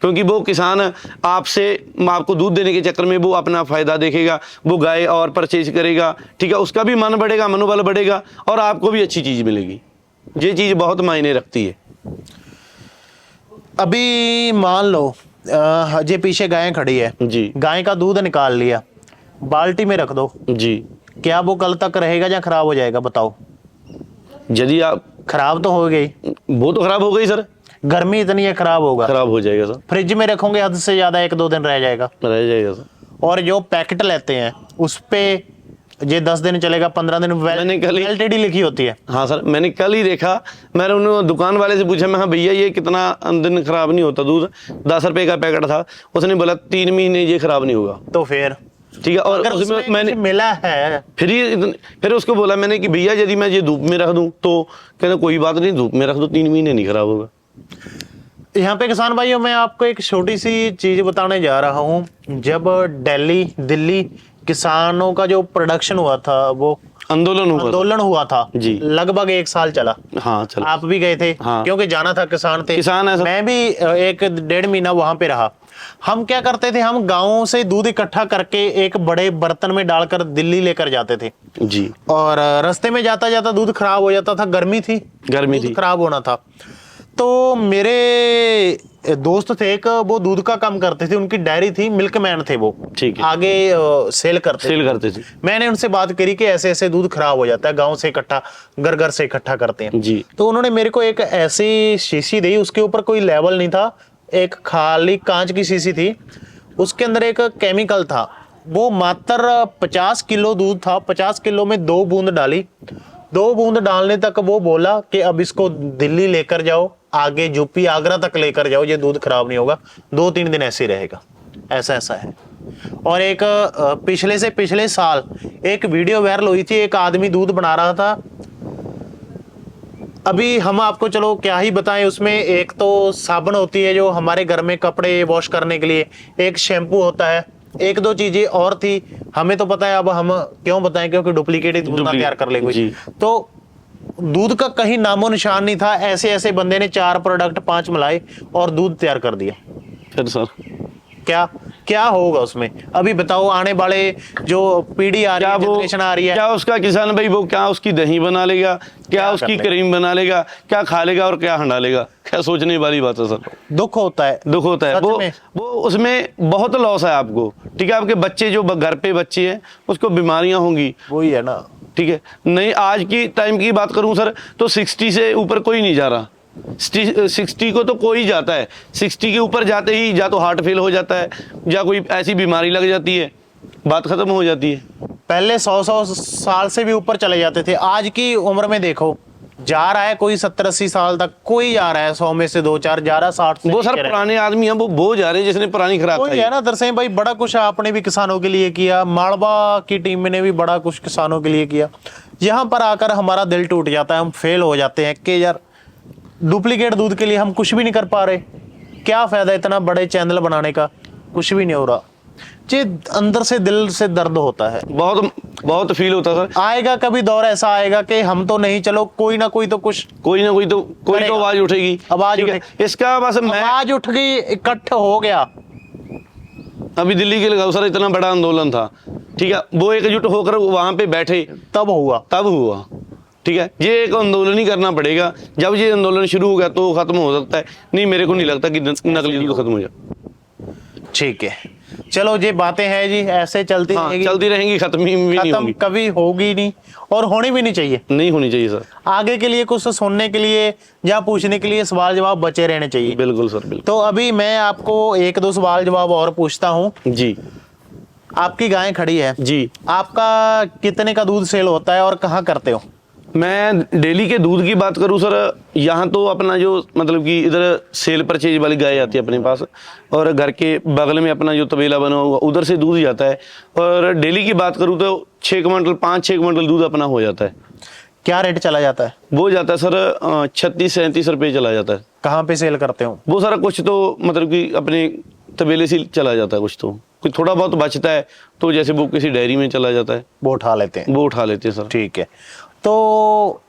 क्योंकि वो किसान आपको दूध देने के चक्कर में वो अपना फायदा देखेगा, वो गाय और परचेज करेगा। ठीक है, उसका भी मन बढ़ेगा, मनोबल बढ़ेगा और आपको भी अच्छी चीज मिलेगी। ये चीज बहुत मायने रखती है। अभी मान लो जे पीछे गाय खड़ी है जी, गाय का दूध निकाल लिया, बाल्टी में रख दो जी, क्या वो कल तक रहेगा या खराब हो जाएगा? बताओ। यदि आप खराब तो हो गई, वो तो खराब हो गई सर, गर्मी इतनी है, खराब होगा, खराब हो जाएगा सर। फ्रिज में रखोगे हद से ज्यादा 1-2 दिन रह जाएगा सर। और जो पैकेट लेते हैं उस पे ये 10 दिन चलेगा, 15 दिन एलटीडी लिखी होती है। हाँ सर, मैंने कल ही देखा। मैंने उन्होंने दुकान वाले से पूछा, मैं हाँ भैया ये कितना दिन खराब नहीं होता दूध? 10 रुपए का पैकेट था, उसने बोला 3 महीने ये खराब नहीं होगा। तो फिर ठीक है, और उसमें मैंने मिला है फिर उसको बोला मैंने कि भैया यदि मैं ये धूप में रख दूं तो कहना कोई बात नहीं, धूप में रख दो, 3 महीने नहीं खराब होगा। यहाँ पे किसान भाइयों मैं आपको एक छोटी सी चीज बताने जा रहा हूँ। जब दिल्ली किसानों का जो प्रोडक्शन हुआ था, वो आंदोलन हुआ था जी। लगभग 1 साल चला। हाँ चलो। आप भी गए थे हाँ। क्योंकि जाना था, किसान थे, किसान है सब। मैं भी 1-1.5 महीना वहां पे रहा। हम क्या करते थे, हम गाँव से दूध इकट्ठा करके एक बड़े बर्तन में डालकर दिल्ली लेकर जाते थे जी। और रास्ते में जाता जाता दूध खराब हो जाता था, गर्मी थी, दूध खराब होना था। तो मेरे दोस्त थे एक, वो दूध का काम करते थे, उनकी डायरी थी, मिल्कमैन थे वो, ठीक है। आगे सेल करते थे। मैंने उनसे बात करी कि ऐसे ऐसे दूध खराब हो जाता है, गांव से इकट्ठा, घर से इकट्ठा करते हैं जी। तो उन्होंने मेरे को एक ऐसी शीशी दी, उसके ऊपर कोई लेबल नहीं था, एक खाली कांच की शीशी थी, उसके अंदर एक केमिकल था। वो मात्र 50 किलो दूध था, 50 किलो में 2 बूंद डाली। 2 बूंद डालने तक वो बोला कि अब इसको दिल्ली लेकर जाओ, आगे यूपी आगरा तक लेकर जाओ, ये दूध खराब नहीं होगा, 2-3 दिन ऐसे ही रहेगा। ऐसा है। और एक पिछले से पिछले साल एक वीडियो वायरल हुई थी, एक आदमी दूध बना रहा था। अभी हम आपको चलो क्या ही बताएं, उसमें एक तो साबुन होती है जो हमारे घर में कपड़े वॉश करने के लिए, एक शैम्पू होता है, 1-2 चीजें और थी, हमें तो पता है, अब हम क्यों बताएं, क्योंकि डुप्लीकेट ही दूध ना तैयार कर ले कोई। तो दूध का कहीं नामो निशान नहीं था। ऐसे ऐसे बंदे ने 4 प्रोडक्ट 5 मिलाए और दूध तैयार कर दिया। फिर सर क्या होगा उसमें? अभी बताओ, आने वाले जो पीढ़ी आ रही है, जनरेशन आ रही है, क्या उसका किसान भाई वो क्या उसकी दही बना लेगा, क्या उसकी क्रीम बना लेगा, क्या खा लेगा और क्या हंडा लेगा? क्या सोचने वाली बात है सर। दुख होता है वो उसमें बहुत लॉस है आपको। ठीक है, आपके बच्चे जो घर पे बच्चे हैं उसको बीमारियां होंगी, वही है ना। ठीक है, नहीं आज की टाइम की बात करूं सर तो 60 से ऊपर कोई नहीं जा रहा। 60 को तो कोई जाता है, 60 के ऊपर जाते ही या तो हार्ट फेल हो जाता है या कोई ऐसी बीमारी लग जाती है, बात खत्म हो जाती है। पहले 100 साल से भी ऊपर चले जाते थे। आज की उम्र में देखो, जा रहा है कोई 70-80 साल तक, कोई जा रहा है 100 में से 2-4 जा रहा, 60 से वो सर पुराने आदमी हैं, वो जा रहे हैं जिसने पुरानी खराब खाई है ना। दरअसल भाई बड़ा कुछ आपने भी किसानों के लिए किया, मालवा की टीम ने भी बड़ा कुछ किसानों के लिए किया। यहाँ पर आकर हमारा दिल टूट जाता है, हम फेल हो जाते हैं कि यार डुप्लीकेट दूध के लिए हम कुछ भी नहीं कर पा रहे, क्या फायदा इतना बड़े चैनल बनाने का, कुछ भी नहीं हो रहा। जी अंदर से दिल से दर्द होता है, बहुत फील होता है सर। आएगा कभी दौर ऐसा आएगा कि हम तो नहीं, चलो कोई ना कोई तो आवाज उठेगी, आवाज उठेगी। इसका बस आवाज उठ गई, इकट्ठा हो गया। अभी दिल्ली के लगाओ सर, इतना बड़ा आंदोलन था, ठीक है, वो एकजुट होकर वहां पे बैठे, तब हुआ। ठीक है, ये एक आंदोलन ही करना पड़ेगा। जब ये आंदोलन शुरू हो गया तो खत्म हो सकता है, नहीं मेरे को नहीं लगता कि नकली दूध खत्म हो जाए। ठीक है, चलो ये बातें हैं जी, ऐसे चलती रहेंगी, खत्म कभी होगी नहीं और होनी भी नहीं चाहिए सर। आगे के लिए कुछ सुनने के लिए या पूछने के लिए सवाल जवाब बचे रहने चाहिए। बिल्कुल सर, बिल्कुल। तो अभी मैं आपको 1-2 सवाल जवाब और पूछता हूँ जी। आपकी गाय खड़ी है जी, आपका कितने का दूध सेल होता है और कहाँ करते हो? मैं डेली के दूध की बात करूं सर, यहाँ तो अपना जो मतलब कि इधर सेल परचेज वाली गाय आती है अपने पास, और घर के बगल में अपना जो तबेला बना हुआ उधर से दूध जाता है। और डेली की बात करूं तो 5-6 क्विंटल दूध अपना हो जाता है। क्या रेट चला जाता है? वो जाता है सर 36-37 रुपये चला जाता है। कहाँ पे सेल करते हो? वो सारा कुछ तो मतलब कि अपने तबेले से चला जाता है, कुछ थोड़ा बहुत बचता है तो जैसे वो किसी डेयरी में चला जाता है, वो उठा लेते हैं सर। ठीक है, तो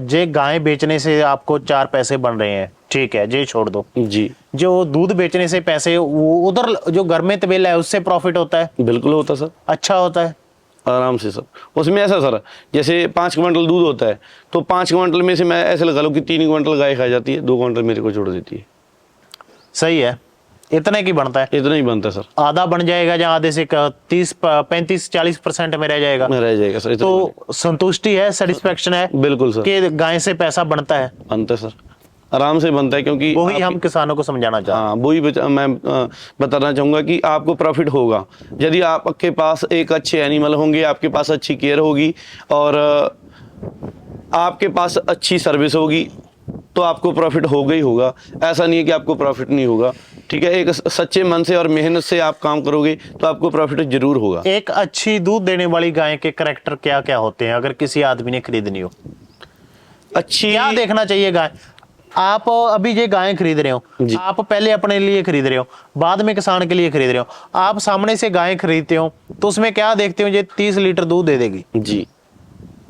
जे गाय बेचने से आपको 4 पैसे बन रहे हैं, ठीक है, जे छोड़ दो जी। जो दूध बेचने से पैसे उधर जो घर में तबेला है उससे प्रॉफिट होता है? बिल्कुल होता सर, अच्छा होता है, आराम से सर। उसमें ऐसा सर, जैसे 5 क्विंटल दूध होता है तो 5 क्विंटल में से मैं ऐसे लगा लो कि 3 क्विंटल गाय खा जाती है, 2 क्विंटल मेरे को छोड़ देती है। सही है, इतने की बनता है? इतना ही बनता है सर। आधा बन जाएगा या आधे से 30-35-40% में रह जाएगा सर। तो संतुष्टि है, सेटिस्फेक्शन है? बिल्कुल सर, कि गाय से पैसा बनता है सर, आराम से बनता है, क्योंकि वही हम किसानों को समझाना चाहते हैं। हाँ, वही मैं बताना चाहूंगा कि आपको प्रॉफिट होगा यदि आपके पास एक अच्छे एनिमल होंगे, आपके पास अच्छी केयर होगी और आपके पास अच्छी सर्विस होगी तो आपको प्रॉफिट होगा ही होगा। ऐसा नहीं है कि आपको प्रॉफिट नहीं होगा, ठीक है। एक सच्चे मन से और मेहनत से आप काम करोगे तो आपको प्रॉफिट जरूर होगा। एक अच्छी दूध देने वाली गाय के कैरेक्टर क्या क्या होते हैं अगर किसी आदमी ने खरीदनी हो? अच्छी क्या देखना चाहिए गाय? आप अभी ये गायें खरीद रहे हो, जी। आप पहले अपने लिए खरीद रहे हो, बाद में किसान के लिए खरीद रहे हो, आप सामने से गायें खरीदते हो तो उसमें क्या देखते हो, ये 30 लीटर दूध दे देगी, जी।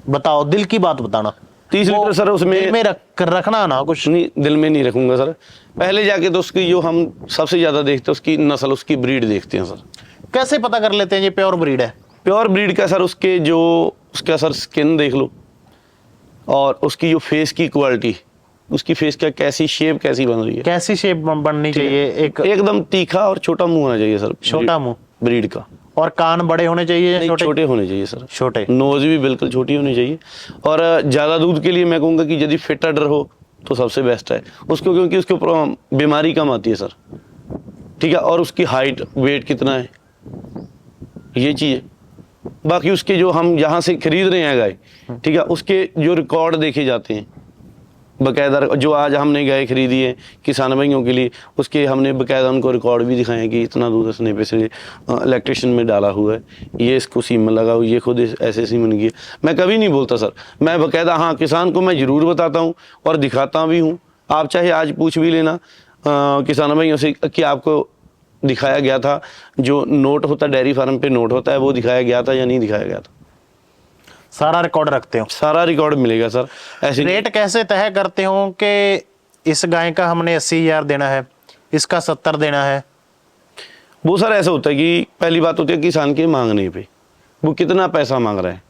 बताओ, दिल की बात बताना। 30 लीटर सर उसमें दिल में रखना ना कुछ। नहीं, दिल में नहीं रखूंगा सर। पहले जाके तो उसकी जो हम सबसे ज्यादा देखते हैं उसकी नस्ल, उसकी ब्रीड देखते हैं सर। कैसे पता कर लेते हैं ये प्योर ब्रीड है? प्योर ब्रीड का सर उसका सर स्किन देख लो, और उसकी जो फेस की क्वालिटी, उसकी फेस का कैसी शेप कैसी बन रही है, कैसी शेप बननी चाहिए? एक एकदम तीखा और छोटा मुंह होना चाहिए सर। छोटा मुंह ब्रीड का। और कान बड़े होने चाहिए या नहीं, छोटे? छोटे होने चाहिए सर। छोटे। नोज भी बिल्कुल छोटी होनी चाहिए। और ज़्यादा दूध के लिए मैं कहूँगा कि यदि फिट अडर हो तो सबसे बेस्ट है उसको, क्योंकि उसके ऊपर बीमारी कम आती है सर। ठीक है, और उसकी हाइट वेट कितना है ये चीज़ है। बाकी उसके जो हम जहाँ से खरीद रहे हैं गाय, ठीक है, उसके जो रिकॉर्ड देखे जाते हैं बकायदा, जो आज हमने गाय खरीदी है किसान भाइयों के लिए, उसके हमने बकायदा उनको रिकॉर्ड भी दिखाए हैं कि इतना दूध इसने पे से इलेक्ट्रिशियन में डाला हुआ है, ये इसको सीमन लगा हुआ, ये खुद ऐसे सीमन की। मैं कभी नहीं बोलता सर, मैं बकायदा हाँ किसान को मैं ज़रूर बताता हूँ और दिखाता भी हूँ। आप चाहे आज पूछ भी लेना किसान भाइयों से कि आपको दिखाया गया था, जो नोट होता है डेयरी फार्म पे नोट होता है, वो दिखाया गया था या नहीं दिखाया गया था। सारा रिकॉर्ड रखते हो? सारा रिकॉर्ड मिलेगा सर। ऐसे रेट कैसे तय करते हो कि इस गाय का हमने 80,000 देना है, इसका 70 देना है? वो सर ऐसा होता है कि पहली बात होती है किसान के मांगने पे, वो कितना पैसा मांग रहा है।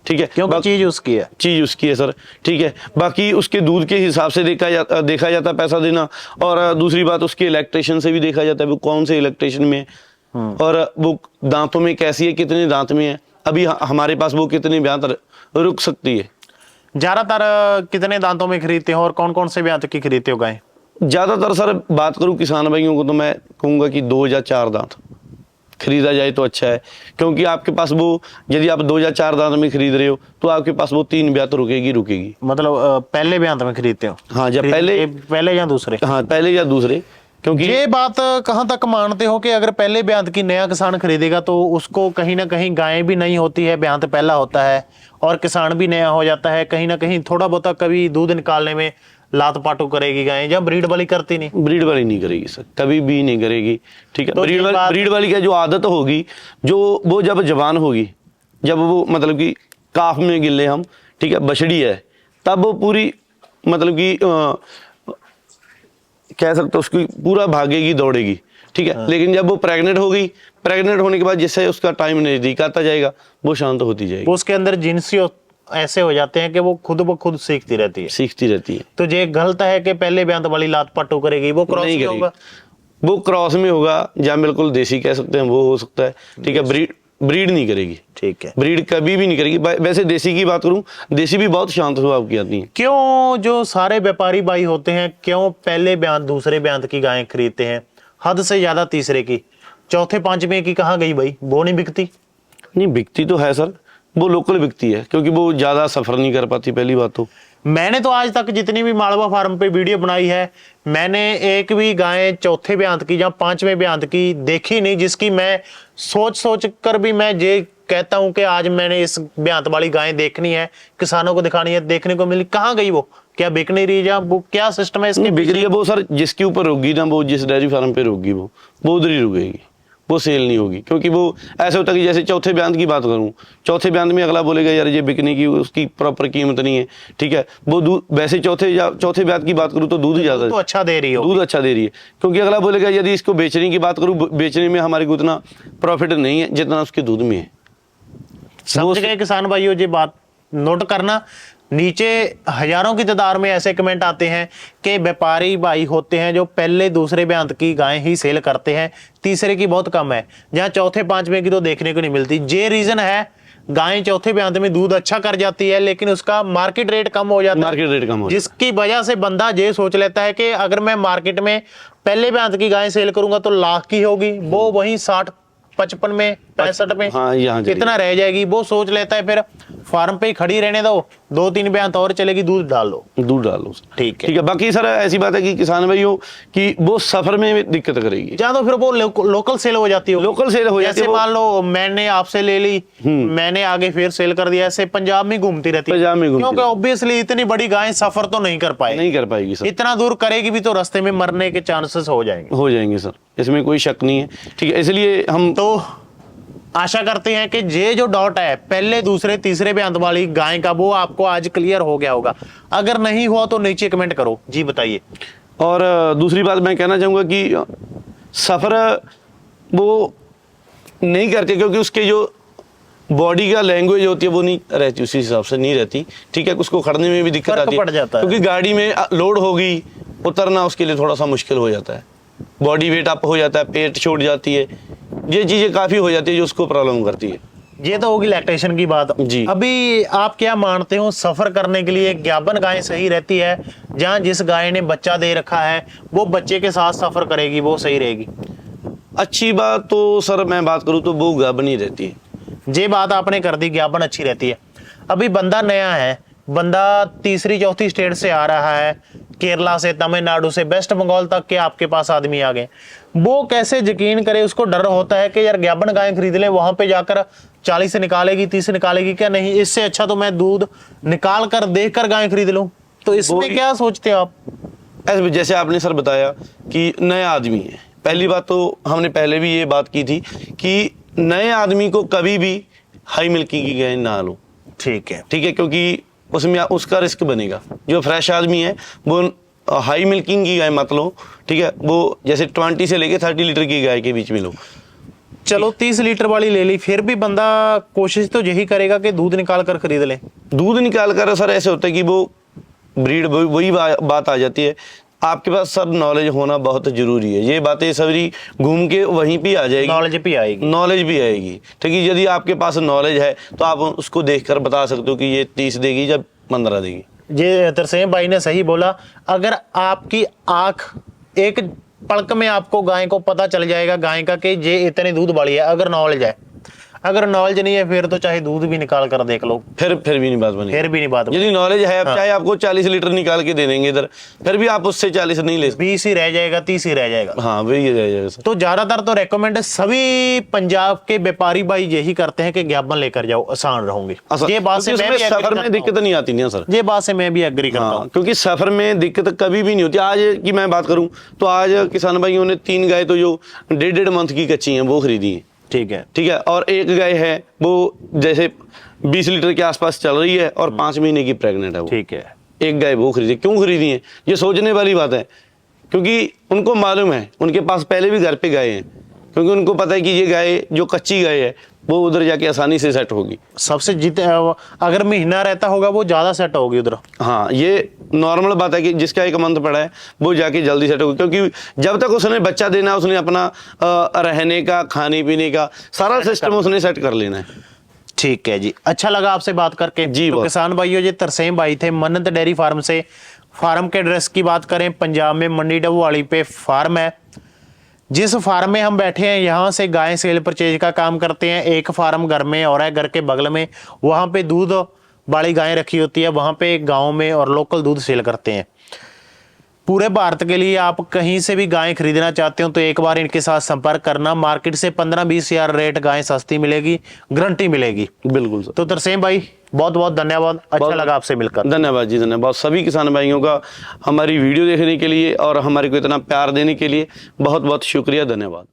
ठीक है, क्योंकि चीज उसकी है। चीज उसकी है सर। ठीक है, बाकी उसके दूध के हिसाब से देखा जाता है पैसा देना। और दूसरी बात उसके इलेक्ट्रिशियन से भी देखा जाता है वो कौन से इलेक्ट्रिशियन में है, और वो दांतों में कैसी है, कितने दांत में है, अभी हमारे पास वो कितने ब्यात रुक सकती है। ज्यादातर कितने दांतों में खरीदते हो और कौन कौन से ब्यात की खरीदते हो गाय? ज्यादातर सर बात करूं किसान भाइयों को तो मैं कहूंगा कि 2 या 4 दांत खरीदा जाए तो अच्छा है, क्योंकि आपके पास वो यदि आप 2 या 4 दांत में खरीद रहे हो तो आपके पास वो 3 ब्यात रुकेगी। मतलब पहले ब्यात में खरीदते हो? हाँ, जब पहले या दूसरे? हाँ, पहले या दूसरे। क्योंकि ये बात कहाँ तक मानते हो कि अगर पहले ब्यात की नया किसान खरीदेगा तो उसको कहीं ना कहीं गाय भी नहीं होती है, ब्यात पहला होता है और किसान भी नया हो जाता है, कहीं ना कहीं थोड़ा बहुत कभी दूध निकालने में लात पाटू करेगी गाय, जब ब्रीड वाली करती नहीं? ब्रीड वाली नहीं करेगी सर, कभी भी नहीं करेगी। ठीक है, तो ब्रीड वाली का जो आदत होगी, जो वो जब जवान होगी, जब वो मतलब कि काफ में गिले हम, ठीक है, बछड़ी है, तब वो पूरी मतलब कि कह सकते हो उसकी पूरा भागेगी दौड़ेगी। ठीक है, लेकिन जब वो प्रेग्नेंट हो गई, प्रेग्नेंट होने के बाद जैसे उसका टाइम नजदीक आता जाएगा वो शांत होती जाएगी। वो उसके अंदर जिनसी ऐसे हो जाते हैं कि वो खुद ब खुद सीखती रहती है। तो ये गलत है कि पहले ब्यात वाली लात पाटू करेगी, वो क्रॉस नहीं में करेगी। होगा? वो क्रॉस में होगा या बिल्कुल देसी कह सकते हैं, वो हो सकता है। ठीक है, ब्रीड नहीं करेगी। ठीक है, ब्रीड कभी भी नहीं करेगी। वैसे देसी की बात करूं, देसी भी बहुत शांत स्वभाव की आती है। क्यों जो सारे व्यापारी भाई होते हैं क्यों पहले ब्यात दूसरे ब्यात की गायें खरीदते हैं, हद से ज्यादा तीसरे की, चौथे पांचवें की कहाँ गई भाई? वो नहीं बिकती? नहीं, बिकती तो है सर, वो लोकल बिकती है क्योंकि वो ज्यादा सफर नहीं कर पाती। पहली बात तो मैंने तो आज तक जितनी भी मालवा फार्म पे वीडियो बनाई है, मैंने एक भी गाय चौथे ब्यात की या पांचवें ब्यात की देखी नहीं जिसकी मैं सोच कर भी मैं ये कहता हूं कि आज मैंने इस ब्यात वाली गाय देखनी है, किसानों को दिखानी है, देखने को मिली। कहाँ गई वो? क्या बिक नहीं रही या वो क्या सिस्टम है इसके? बिक रही है वो सर, जिसके ऊपर रोगी ना, वो जिस डेयरी फार्म पे रोगी वो उधर ही रुकेगी, वो सेल नहीं होगी। क्योंकि वो ऐसा होता है कि जैसे चौथे ब्यात की बात करूं, चौथे ब्यात में अगला बोलेगा यार ये बिकने की उसकी प्रॉपर कीमत नहीं है। ठीक है, वो दूध वैसे चौथे ब्यात की बात करूं तो दूध ज्यादा तो अच्छा दे रही हो, दूध अच्छा दे रही है। क्योंकि अगला बोलेगा यदि इसको बेचने की बात करूं, बेचने में हमारे को उतना प्रॉफिट नहीं है जितना उसके दूध में है। समझ गए किसान भाइयों? ये बात नोट करना। नीचे हजारों की तादाद में ऐसे कमेंट आते हैं कि व्यापारी भाई होते हैं जो पहले दूसरे ब्यात की गायें ही सेल करते हैं, तीसरे की बहुत कम है, जहां चौथे पांचवें की तो देखने को नहीं मिलती। ये रीजन है, गायें चौथे ब्यात में दूध अच्छा कर जाती है लेकिन उसका मार्केट रेट कम हो जाता है। मार्केट रेट कम हो, जिसकी वजह से बंदा ये सोच लेता है कि अगर मैं मार्केट में पहले ब्यात की गायें सेल करूंगा तो लाख की होगी, वो वहीं 60 55 में 65 में हाँ, यहाँ कितना रह जाएगी, वो सोच लेता है। फिर फार्म पे ही खड़ी रहने दो, 2-3 बयान और चलेगी, दूध डाल लो। दूध डालो सर। ठीक है। ठीक है। बाकी सर ऐसी बात है कि किसान भाइयों कि वो सफर में दिक्कत करेगी, या तो फिर वो लोकल सेल हो जाती हो, लोकल सेल हो जाती जैसे है। मान लो मैंने आपसे ले ली, मैंने आगे फिर सेल कर दिया, ऐसे पंजाब में घूमती रहती है। पंजाब में घूमती क्योंकि ऑब्वियसली इतनी बड़ी गाय सफर तो नहीं कर पाएगी, नहीं कर पाएगी सर, इतना दूर करेगी भी तो रास्ते में मरने के चांसेस हो जाएंगे। हो जाएंगे सर, इसमें कोई शक नहीं है। ठीक है, इसलिए हम तो आशा करते हैं कि ये जो डॉट है पहले दूसरे तीसरे बयान वाली गाय का, वो आपको आज क्लियर हो गया होगा। अगर नहीं हुआ तो नीचे कमेंट करो जी, बताइए। और दूसरी बात मैं कहना चाहूँगा कि सफ़र वो नहीं करते क्योंकि उसके जो बॉडी का लैंग्वेज होती है वो नहीं रहती, उसी हिसाब से नहीं रहती। ठीक है, उसको खड़ने में भी दिक्कत फर्क आती पड़ जाता है। क्योंकि गाड़ी में लोड होगी, उतरना उसके लिए थोड़ा सा मुश्किल हो जाता है, बॉडी वेट अप हो जाता है, पेट छोड़ जाती है, ये चीज़ें काफ़ी हो जाती है जो उसको प्रॉब्लम करती है। ये तो होगी लैक्टेशन की बात जी। अभी आप क्या मानते हो, सफर करने के लिए गाभन गाय सही रहती है, जहां जिस गाय ने बच्चा दे रखा है वो बच्चे के साथ सफर करेगी, वो सही रहेगी? अच्छी बात तो सर मैं बात करूँ तो वो गाभनी रहती है। ये बात आपने कर दी, गाभन अच्छी रहती है। अभी बंदा नया है, बंदा तीसरी चौथी स्टेट से आ रहा है, केरला से, तमिलनाडु से, वेस्ट बंगाल तक के आपके पास आदमी आ गए, वो कैसे यकीन करे? उसको डर होता है कि यार गाभन गाय खरीद ले, वहां पे जाकर 40 निकालेगी, 30 निकालेगी क्या, नहीं इससे अच्छा तो मैं दूध निकाल कर देख कर गाय खरीद लूं। तो इसमें क्या सोचते हो आप? ऐसे जैसे आपने सर बताया कि नया आदमी है, पहली बात तो हमने पहले भी ये बात की थी कि नए आदमी को कभी भी हाई मिल्किंग की गाय ना लो। ठीक है। ठीक है, क्योंकि उसमें उसका रिस्क बनेगा। जो फ्रेश आदमी है वो हाई मिल्किंग की गाय मत लो। ठीक है, वो जैसे 20 से लेके 30 लीटर की गाय के बीच में लो। चलो 30 लीटर वाली ले ली, फिर भी बंदा कोशिश तो यही करेगा कि दूध निकाल कर खरीद ले। दूध निकाल कर सर ऐसे होता है कि वो ब्रीड वही बात आ जाती है, आपके पास सर नॉलेज होना बहुत जरूरी है। ये बातें सभी घूम के वहीं पे आ जाएगी, नॉलेज भी आएगी, नॉलेज भी आएगी। ठीक है, यदि आपके पास नॉलेज है तो आप उसको देखकर बता सकते हो कि ये 30 देगी या 15 देगी। ये तरसेम भाई ने सही बोला। अगर आपकी आंख एक पलक में आपको गाय को पता चल जाएगा गाय का कि ये इतने दूध वाली है, अगर नॉलेज है। अगर नॉलेज नहीं है फिर तो चाहे दूध भी निकाल कर देख लो, फिर भी नहीं बात बनी। फिर भी नहीं बात बनी। यदि नॉलेज है, चाहे आपको 40 लीटर निकाल के दे देंगे इधर, फिर भी आप उससे 40 नहीं ले सकते। 20 ही रह जाएगा, 30 ही रह जाएगा। हाँ वही रह जाएगा सर। तो ज्यादातर तो रेकमेंड सभी पंजाब के व्यापारी भाई यही करते हैं कि ज्ञापन लेकर जाओ, आसान रहूंगी। ये बात से मैं भी सफर में दिक्कत नहीं आती ना सर। ये बात से मैं भी एग्री करता हूँ। क्योंकि सफर में दिक्कत कभी भी नहीं होती। आज की मैं बात करूं तो आज किसान भाइयों ने 3 गाय तो जो 1.5 मंथ की कच्ची हैं वो खरीदी है। ठीक है। ठीक है, और एक गाय है वो जैसे 20 लीटर के आसपास चल रही है और 5 महीने की प्रेग्नेंट है वो। ठीक है। एक गाय वो खरीदी। क्यों खरीदी है, ये सोचने वाली बात है, क्योंकि उनको मालूम है, उनके पास पहले भी घर पे गाय हैं, क्योंकि उनको पता है कि ये गाय जो कच्ची गाय है वो उधर जाके आसानी से सेट होगी। सबसे अगर महीना रहता होगा वो ज्यादा सेट होगी उधर। हाँ, ये नॉर्मल बात है कि जिसका 1 मंथ पड़ा है वो जाके जल्दी सेट होगी, क्योंकि जब तक उसने बच्चा देना है उसने अपना रहने का, खाने पीने का सारा सिस्टम उसने सेट कर लेना है। ठीक है जी, अच्छा लगा आपसे बात करके जी। तो किसान भाइयों, ये तरसेम भाई थे मन्नत डेयरी फार्म से। फार्म के एड्रेस की बात करें, पंजाब में मंडी डबवाली पे फार्म है। जिस फार्म में हम बैठे हैं यहाँ से गाय सेल परचेज का काम करते हैं। एक फार्म घर में और है, घर के बगल में, वहाँ पे दूध वाली गायें रखी होती है, वहाँ पे गांव में और लोकल दूध सेल करते हैं। पूरे भारत के लिए आप कहीं से भी गाय खरीदना चाहते हो तो एक बार इनके साथ संपर्क करना। मार्केट से 15-20 हजार रेट गाय सस्ती मिलेगी, गारंटी मिलेगी। बिल्कुल सर। तो तरसेम भाई बहुत बहुत धन्यवाद, अच्छा लगा आपसे मिलकर। धन्यवाद जी, धन्यवाद सभी किसान भाइयों का हमारी वीडियो देखने के लिए और हमारे को इतना प्यार देने के लिए बहुत बहुत शुक्रिया, धन्यवाद।